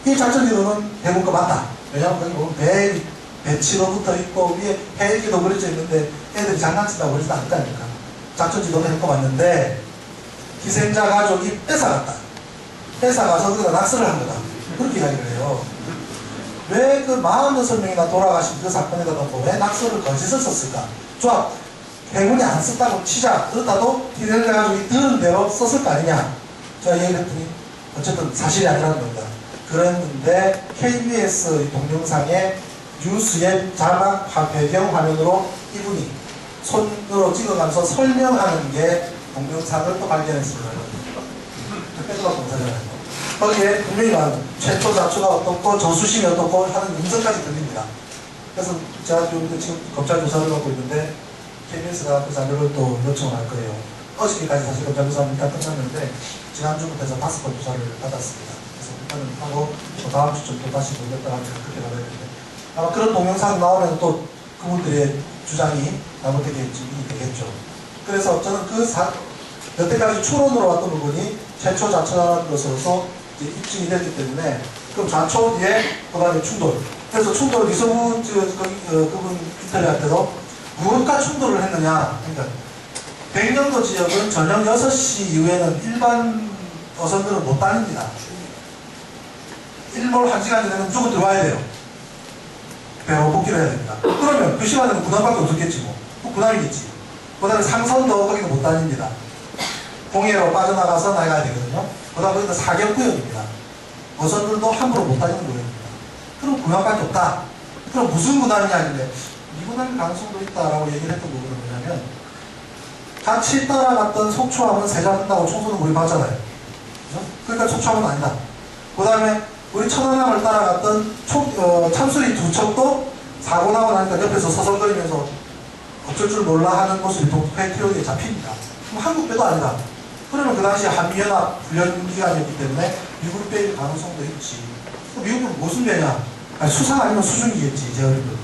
이 작전 지도는 해군 거 맞다. 왜냐하면 거기 보면 배치로 붙어 있고 위에 헬기도 그려져 있는데 애들이 장난친다고 그러지도 않다니까. 작전 지도는 해군 거 맞는데 희생자 가족이 뺏어갔다. 뺏어가서 거기다 낙서를 한 거다. 그렇게 이야기를 해요. 왜 그 46명이나 돌아가신 그 사건에다 놓고 왜 낙서를 거짓을 썼을까? 좋아. 해군이 안 썼다고 치자. 그렇다도 희생자 가족이 들은 대로 썼을 거 아니냐. 제가 얘기했더니 어쨌든 사실이 아니라는 겁니다. 그랬는데 KBS 동영상에 뉴스의 자막 배경 화면으로 이분이 손으로 찍어가면서 설명하는 게 동영상을 또 발견했습니다. 백도가 동사잖아요. 거기에 분명히 말하는 최초 자초가 어떻고 저수심이 어떻고 하는 음성까지 들립니다. 그래서 제가 지금 검찰 조사를 받고 있는데 KBS가 그 자료를 또 요청을 할 거예요. 어저께까지 사실 검찰 조사는 일단 끝났는데 지난주부터 해서 5번 조사를 받았습니다. 그래서 일단은 하고 또 다음 주쯤 또 다시 모르겠다 하면 그렇게 나가야 되는데 아마 그런 동영상 나오면 또 그분들의 주장이 되겠죠. 그래서 저는 여태까지 추론으로 왔던 부분이 최초 자초라는 것으로서 이제 입증이 됐기 때문에 그럼 자초 뒤에 그 다음에 충돌. 그래서 충돌을 이소부 그분 인터뷰할 때도 무엇과 충돌을 했느냐. 그러니까 백령도 지역은 저녁 6시 이후에는 일반 어선들은 못 다닙니다. 일몰 1시간 전에는 무조건 들어와야 돼요. 배로 복귀를 해야 됩니다. 그러면 그 시간에는 군함밖에 없었겠지 뭐. 군함이겠지. 그 다음에 상선도 거기는 못 다닙니다. 공해로 빠져나가서 나가야 되거든요. 그 다음에 거기는 사격구역입니다. 어선들도 함부로 못 다니는 구역입니다. 그럼 군함밖에 없다. 그럼 무슨 군함이 아닌데 미군함일 가능성도 있다라고 얘기를 했던 부분은 뭐냐면 같이 따라갔던 속초함은 세자된다고 총소는 우리 봤잖아요. 그죠? 그러니까 속초함은 아니다. 그 다음에 우리 천안함을 따라갔던 참수리 2척도 사고 나고 나니까 옆에서 서성거리면서 어쩔 줄 몰라 하는 모습이 동태티로에 잡힙니다. 그럼 한국 배도 아니다. 그러면 그 당시 한미연합 훈련 기간이었기 때문에 미국 배일 가능성도 있지. 미국은 무슨 배냐? 아니, 수상 아니면 수중이겠지. 제가 그랬던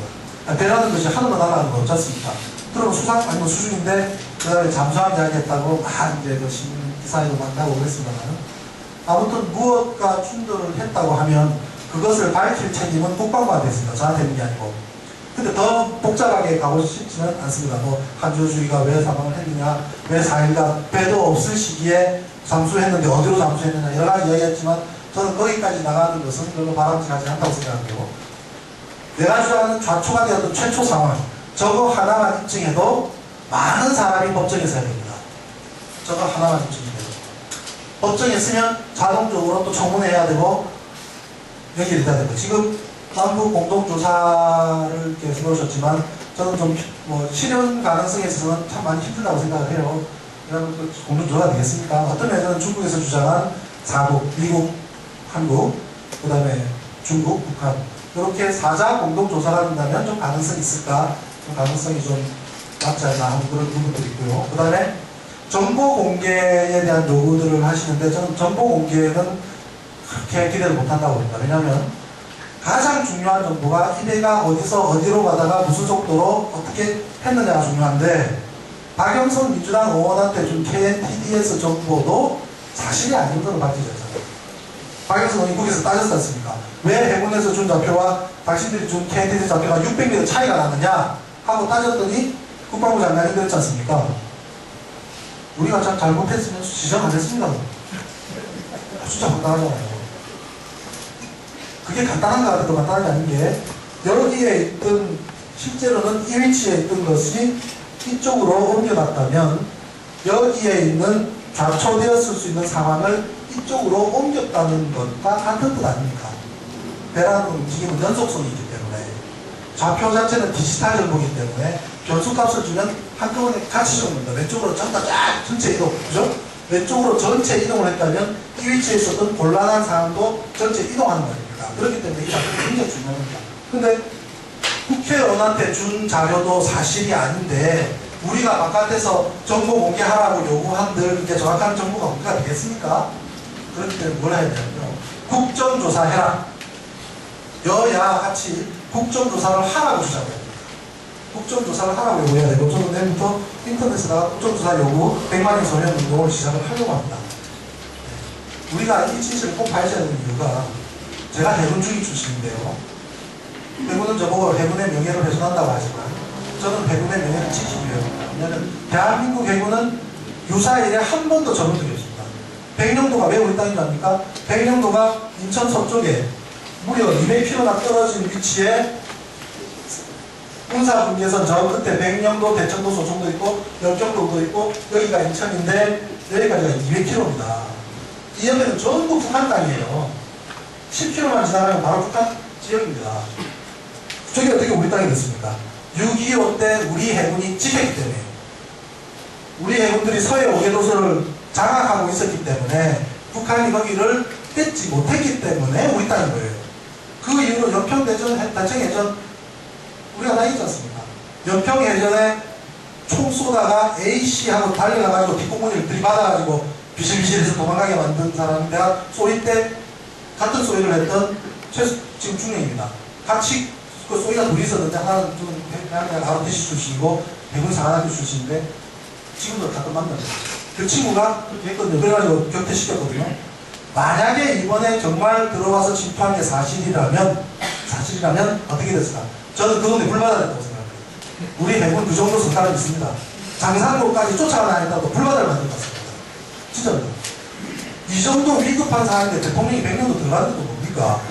거. 배라는 것이 하늘로 날아가는 거 없지 않습니까? 그러면 수상 아니면 수중인데 그 다음에 잠수함 이야기했다고 막 이제 그 신문 기사에도 만나고 그랬습니다만 아무튼 무엇과 충돌을 했다고 하면 그것을 밝힐 책임은 국방부한테 있습니다. 저한테 있는 게 아니고. 근데 더 복잡하게 가고 싶지는 않습니다. 뭐 한조주의가 왜 사망을 했느냐, 왜 4일간 배도 없을 시기에 잠수했는데 어디로 잠수했느냐 여러 가지 이야기했지만 저는 거기까지 나가는 것은 별로 바람직하지 않다고 생각하고 내가 주장하는 좌초가 되었던 최초 상황 저거 하나만 입증해도 많은 사람이 법정에 서야 됩니다. 저거 하나만 입증해도 법정에 쓰면 자동적으로 또 청문회해야 되고 연결이 돼야 되고 지금 남북 공동조사를 이렇게 해보셨지만 저는 좀 뭐 실현 가능성에 있어서는 참 많이 힘들다고 생각을 해요. 그러면 그 공동조사가 되겠습니까? 어떤 면에서는 중국에서 주장한 4국, 미국, 한국, 그 다음에 중국, 북한 이렇게 4자 공동조사가 된다면 좀 가능성이 있을까? 좀 가능성이 좀 낮지 않나 하는 그런 부분들이 있고요. 그 다음에 정보 공개에 대한 요구들을 하시는데 저는 정보 공개는 그렇게 기대를 못한다고 봅니다. 왜냐하면 가장 중요한 정보가 이 배가 어디서 어디로 가다가 무슨 속도로 어떻게 했느냐가 중요한데 박영선 민주당 의원한테 준 KNTDS 정보도 사실이 아닌 걸로 밝혀졌잖아요. 박영선 의원이 거기서 따졌지 않습니까? 왜 해군에서 준 좌표와 당신들이 준 KNTDS 좌표가 600m 차이가 나느냐 하고 따졌더니 국방부 장관이 그랬지 않습니까? 우리가 참 잘못했으면 지적 안 했습니다. 진짜 간단하잖아요. 그게 간단한 것 같아도 간단한 게 아닌 게 여기에 있던 실제로는 이 위치에 있던 것이 이쪽으로 옮겨놨다면 여기에 있는 좌초되었을 수 있는 상황을 이쪽으로 옮겼다는 것과 같은 뜻 아닙니까? 배라는 움직임은 연속성이 있기 때문에 좌표 자체는 디지털 정보이기 때문에 변수값을 주면 한꺼번에 같이 적는다. 왼쪽으로 전부 다 전체 이동, 그죠? 왼쪽으로 전체 이동을 했다면 이 위치에 있었던 곤란한 상황도 전체 이동하는 거입니다. 그렇기 때문에 이 자료가 굉장히 중요합니다. 근데 국회의원한테 준 자료도 사실이 아닌데 우리가 바깥에서 정보 공개하라고 요구한들 그게 정확한 정보가 공개가 되겠습니까? 그렇기 때문에 뭘 해야 되냐면요. 국정조사 해라. 여야 같이 국정조사를 하라고 주장해요. 국정조사를 하라고 요구해야 되고 저는 내일부터 인터넷에다가 국정조사 요구 100만인 소년 운동을 시작을 하려고 합니다. 우리가 이 진실을 꼭 봐야 되는 이유가 제가 해군주의 출신인데요. 해군은 저보고 해군의 명예를 훼손한다고 하지만 저는 해군의 명예를 지키기로 합니다. 왜냐하면 대한민국 해군은 유사일에 한 번도 접은 적이 없습니다. 백령도가 왜 우리 땅인 줄 압니까? 백령도가 인천 서쪽에 무려 200km나 떨어진 위치에 군사분계선 저 끝에 백령도, 대청도, 소청도 있고 열정도도 있고 여기가 인천인데 여기까지가 200km입니다. 이 옆에는 전부 북한 땅이에요. 10km만 지나가면 바로 북한 지역입니다. 저게 어떻게 우리 땅이 됐습니까? 6.25 때 우리 해군이 지켰기 때문에, 우리 해군들이 서해 5개도서를 장악하고 있었기 때문에 북한이 거기를 뺏지 못했기 때문에 우리 땅인 거예요. 그 이후로 연평대전, 단청해전 우리가 다 있지 않습니까? 연평해전에 총 쏘다가 A씨하고 달려가가지고 뒷공무니를 들이받아가지고 비실비실해서 도망가게 만든 사람이 내가 소위 때 같은 소위를 했던 지금 중령입니다. 같이 그 소위가 둘이 있었는데 하나는 좀 그냥 ROTC 출신이고 해군 상하학교 출신인데 지금도 가끔 만나요. 그 친구가 그렇게 했거든요. 그래가지고 격퇴시켰거든요. 만약에 이번에 정말 들어와서 침투한 게 사실이라면 어떻게 됐을까? 저는 그동네 불바다랬다고 생각해요. 우리 해군 그 정도 성과는 있습니다. 장산로까지 쫓아다녔다고 불바다를 만들 것 같습니다. 진짜로. 이 정도 위급한 상황인데 대통령이 100년도 들어가는 것도 뭡니까?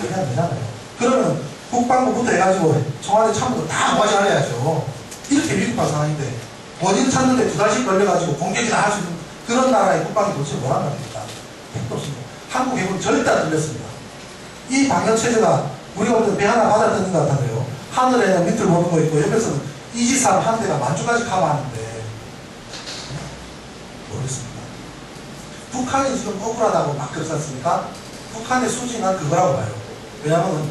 그게 안 되잖아요. 그러면 국방부부터 해가지고 청와대 참모들 다 모아지하려야죠. 이렇게 위급한 상황인데 원인 찾는데 2달씩 걸려가지고 공격이나 할 수 있는 그런 나라의 국방이 도대체 뭐란 말입니까? 택도 없습니다. 한국 해군 절대 안 들렸습니다. 이 방역체제가 우리가 볼 때 배 하나 바다 뜨는 것 같아요. 하늘에 밑을 보는 거 있고 옆에서는 이지삼 한 대가 만주까지 가마하는데 모르겠습니다. 북한이 지금 억울하다고 막 그러지 않습니까? 북한의 수지는 그거라고 봐요. 왜냐하면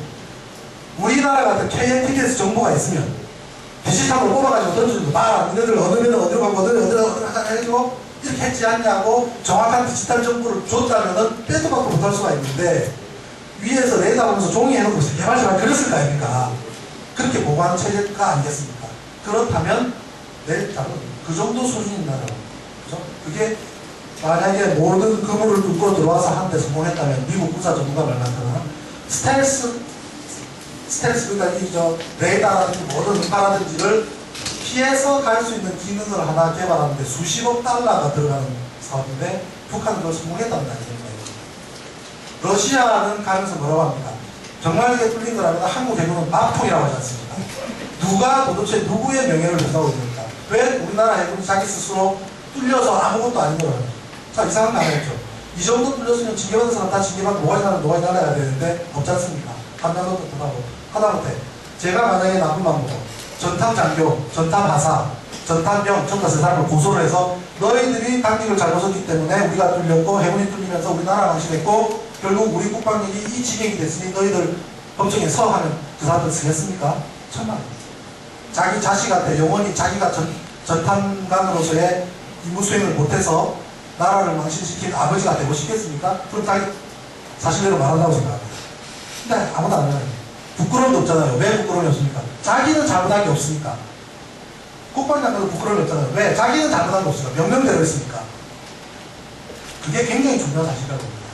우리나라 같은 KNTDS 정보가 있으면 디지털로 뽑아가지고 던져주고 봐라 너희들 어느 면은 어디로 가고 어디로 가자 해가지고 이렇게 했지 않냐고 정확한 디지털 정보를 줬다면은 빼도 박도 못할 수가 있는데 위에서 레이더 보면서 종이 해놓고 개발자가 그랬을 거 아닙니까? 그렇게 보고하는 체제가 아니겠습니까? 그렇다면 그 정도 수준인 나라고 그죠? 그게 만약에 모든 그물을 뚫고 들어와서 하는데 성공했다면 미국 군사 전문가 말 같은 스텔스 그러니까 레이더라든지 모든 음파라든지를 피해서 갈 수 있는 기능을 하나 개발하는데 수십억 달러가 들어가는 사업인데 북한은 그걸 성공했다는 얘기입니다. 러시아는 가면서 뭐라고 합니까? 정말 이게 뚫린 거라면 한국 해군은 마통이라고 하지 않습니까? 누가 도대체 누구의 명예를 회사하고 있습니까? 왜 우리나라 해군이 자기 스스로 뚫려서 아무것도 아닌 거라는 거죠? 자, 이상한 거 아니겠죠? 이 정도 뚫렸으면 징계받은 사람 다 징계받고 노가지 날아야 되는데 없지 않습니까? 한명도 못하고 하다못해 제가 만약에 나쁜 맘 먹고 전탐 장교, 전탐 하사, 전탐병 전부 다 세 사람을 고소를 해서 너희들이 당직을 잘못 썼기 때문에 우리가 뚫렸고 해군이 뚫리면서 우리나라가 망신했고 결국 우리 국방력이 이 지경이 됐으니 너희들 법정에 서 하면 그 사람들 쓰겠습니까? 천만 자기 자식한테 영원히 자기가 전탐관으로서의 임무 수행을 못해서 나라를 망신시킨 아버지가 되고 싶겠습니까? 그럼 자기 사실대로 말한다고 생각합니다. 근데 아무도 안 해요. 부끄러움도 없잖아요. 왜 부끄러움이 없습니까? 자기는 잘못한 게 없으니까. 국방장관도 부끄러움이 없잖아요. 왜? 자기는 잘못한 게 없으니까. 명령대로 했으니까. 그게 굉장히 중요한 사실이라고 봅니다.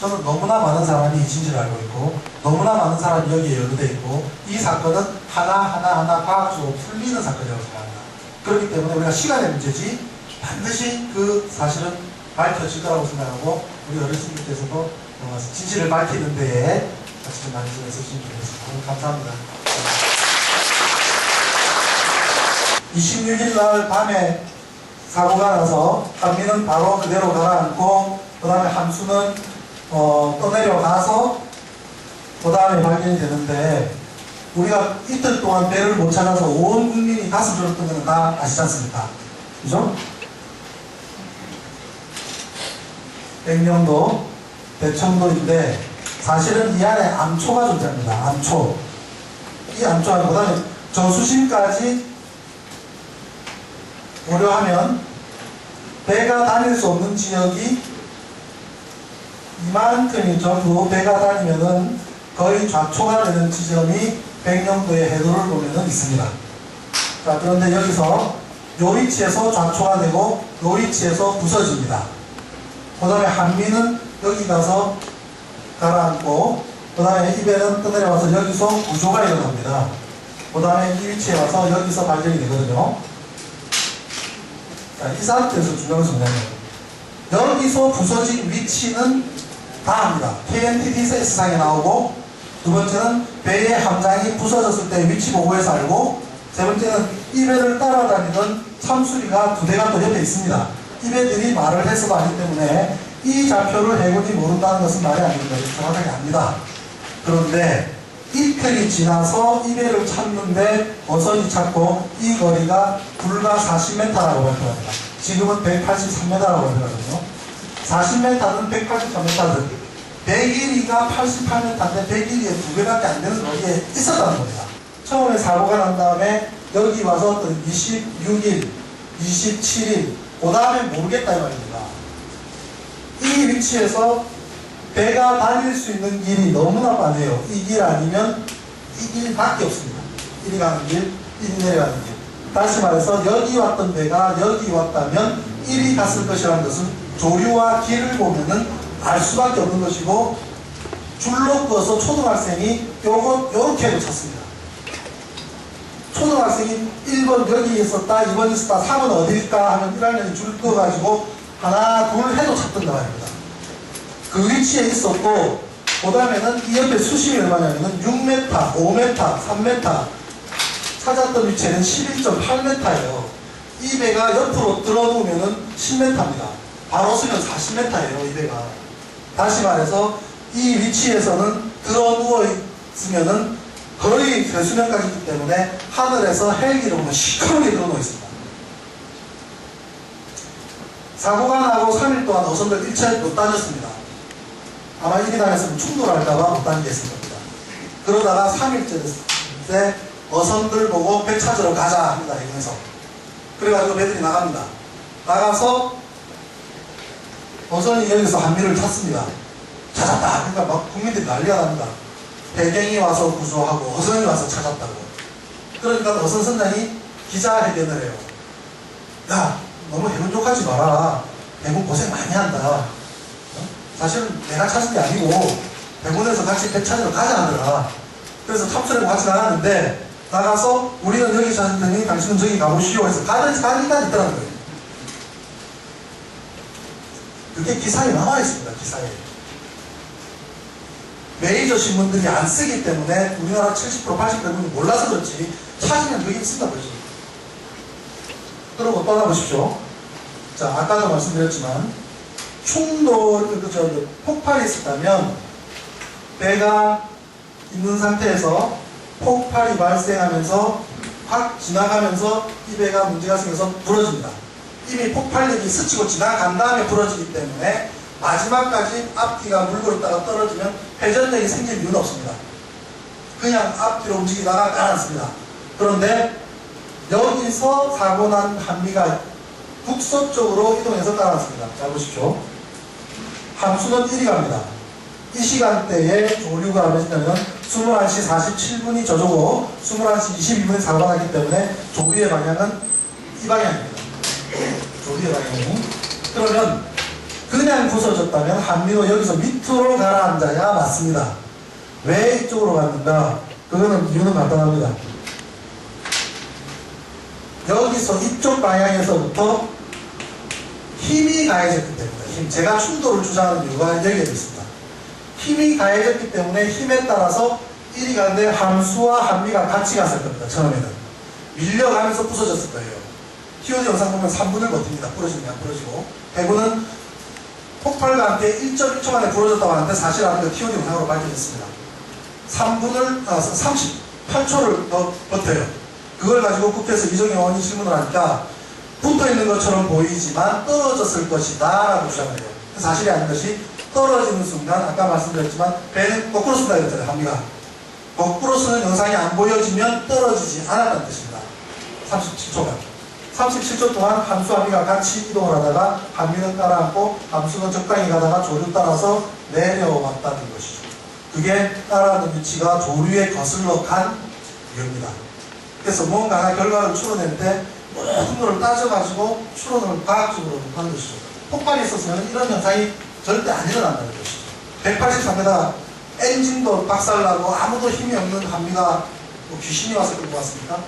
저는 너무나 많은 사람이 이 진실을 알고 있고 너무나 많은 사람이 여기에 연루되어 있고 이 사건은 하나하나 과학적으로 풀리는 사건이라고 생각합니다. 그렇기 때문에 우리가 시간의 문제지 반드시 그 사실은 밝혀질 거라고 생각하고 우리 어르신들께서도 진실을 밝히는 데에 같이 좀 많이 애쓰시면 좋겠습니다. 오늘 감사합니다. 26일 날 밤에 사고가 나서 한미는 바로 그대로 가라앉고 그 다음에 함수는 떠내려가서 그 다음에 발견이 되는데 우리가 이틀 동안 배를 못 찾아서 온 국민이 가슴 졸였던 거는 다 아시지 않습니까? 그죠? 백령도, 대청도인데 사실은 이 안에 암초가 존재합니다. 암초. 이 암초하고 그 다음에 저수심까지 고려하면 배가 다닐 수 없는 지역이 이만큼이 전부 배가 다니면은 거의 좌초가 되는 지점이 백령도의 해도를 보면은 있습니다. 자, 그런데 여기서 요 위치에서 좌초가 되고 요 위치에서 부서집니다. 그 다음에 한미는 여기 가서 가라앉고 그 다음에 이 배는 떠내려와서 여기서 구조가 일어납니다. 그 다음에 이 위치에 와서 여기서 발견이 되거든요. 자, 이 상태에서 중요한 것은 뭐냐면 여기서 부서진 위치는 다 합니다. KNTDS상에 나오고 두 번째는 배의 함장이 부서졌을 때 위치 보고해서 알고 세 번째는 이 배를 따라다니던 참수리가 두 대가 또 옆에 있습니다. 이 배들이 말을 해서도 아니기 때문에 이 좌표를 해군이 모른다는 것은 말이 안 됩니다. 정확하게 압니다. 그런데 이틀이 지나서 이 배를 찾는데 어선이 찾고 이 거리가 불과 40m라고 발표합니다. 지금은 183m라고 발표하거든요. 40m든 183m든 101이가 88m인데 101이에 2배밖에 안 되는 거리에 있었다는 겁니다. 처음에 사고가 난 다음에 여기 와서 26일, 27일, 그 다음에 모르겠다 이 말입니다. 이 위치에서 배가 다닐 수 있는 길이 너무나 빠르요. 이 길 아니면 이 길밖에 없습니다. 이리 가는 길, 이리 내려가는 길. 다시 말해서 여기 왔던 배가 여기 왔다면 이리 갔을 것이라는 것은 조류와 길을 보면은 알 수밖에 없는 것이고, 줄로 그어서 초등학생이 요렇게도 쳤습니다. 초등학생이 1번 여기 있었다, 2번 있었다, 3은 어디일까 하면 1학년이 줄 그어가지고 하나, 둘 해도 찾던가 말입니다. 그 위치에 있었고, 그 다음에는 이 옆에 수심이 얼마냐면 6m, 5m, 3m 찾았던 위치에는 11.8m예요. 이 배가 옆으로 들어놓으면 10m입니다. 바로 쓰면 40m예요, 이 배가. 다시 말해서 이 위치에서는 들어누워 있으면은 거의 대수면까지 있기 때문에 하늘에서 헬기를 보면 시커멓게 들어놓여 있습니다. 사고가 나고 3일 동안 어선들 일체 못 다녔습니다. 아마 일이 다녔으면 충돌할까봐 못 다니겠을 겁니다. 그러다가 3일째 때 어선들 보고 배 찾으러 가자 합니다. 해군에서. 그래가지고 배들이 나갑니다. 나가서 어선이 여기서 한미를 찾습니다. 찾았다. 그러니까 막 국민들이 난리가 납니다. 배경이 와서 구조하고 어선이 와서 찾았다고. 그러니까 어선 선장이 기자회견을 해요. 야, 너무 해군 욕하지 마라. 해군 고생 많이 한다. 사실은 내가 찾은 게 아니고 해군에서 같이 배 찾으러 가자 하더라. 그래서 탑승하고 같이 나갔는데, 나가서 우리는 여기 찾았더니 당신은 저기 가보시오 해서 가기가 있더라는 거예요. 그게 기사에 남아있습니다. 기사에. 메이저 신문들이 안 쓰기 때문에 우리나라 70% 80%는 몰라서 그렇지, 찾으면 그게 있습니다. 그렇지. 그러고 떠나보십시오. 자, 아까도 말씀드렸지만 폭발이 있었다면 배가 있는 상태에서 폭발이 발생하면서 확 지나가면서 이 배가 문제가 생겨서 부러집니다. 이미 폭발력이 스치고 지나간 다음에 부러지기 때문에 마지막까지 앞뒤가 물고 있다가 떨어지면 회전력이 생길 이유는 없습니다. 그냥 앞뒤로 움직이다가 가라앉습니다. 그런데 여기서 사고 난 한미가 북서쪽으로 이동해서 따라왔습니다. 잘 보십시오. 함수는 1이 갑니다. 이 시간대에 조류가 얼마냐면 21시 47분이 저조고 21시 22분에 사고가 나기 때문에 조류의 방향은 이 방향입니다. 조류의 방향이. 그러면 그냥 부서졌다면 한미도 여기서 밑으로 가라앉아야 맞습니다. 왜 이쪽으로 갔는가? 그거는 이유는 간단합니다. 여기서 이쪽 방향에서부터 힘이 가해졌기 때문에, 제가 충돌을 주장하는 이유가 여기에 있습니다. 힘이 가해졌기 때문에 힘에 따라서 1이 가는데 함수와 한미가 같이 갔을 겁니다. 처음에는 밀려가면서 부서졌을 거예요. TOD 영상 보면 3분을 버팁니다. 부러지면 안 부러지고. 해군은 폭발과 함께 1.1초 만에 부러졌다고 하는데 사실 아니고 TOD 영상으로 밝혀졌습니다. 38초를 더 버텨요. 그걸 가지고 국회에서 이정희 의원이 질문을 하니까 붙어있는 것처럼 보이지만 떨어졌을 것이다 라고 주장을 해요. 사실이 아닌 것이, 떨어지는 순간 아까 말씀드렸지만 배는 거꾸로 쓴다 그랬잖아요. 한미가 거꾸로 쓰는 영상이 안 보여지면 떨어지지 않았다는 뜻입니다. 37초간 37초 동안 함수 한미가 같이 이동을 하다가 한미는 따라앉고 함수는 적당히 가다가 조류 따라서 내려왔다는 것이죠. 그게 따라하는 위치가 조류에 거슬러 간 이유입니다. 그래서 뭔가 하나 결과를 추론낼 때 모든 것을 따져가지고 추론을 과학적으로 하는 것이죠. 폭발이 있었으면 이런 현상이 절대 안 일어난다는 것이죠. 183m 엔진도 박살나고 아무도 힘이 없는 한미가 뭐 귀신이 왔을 것 같습니까?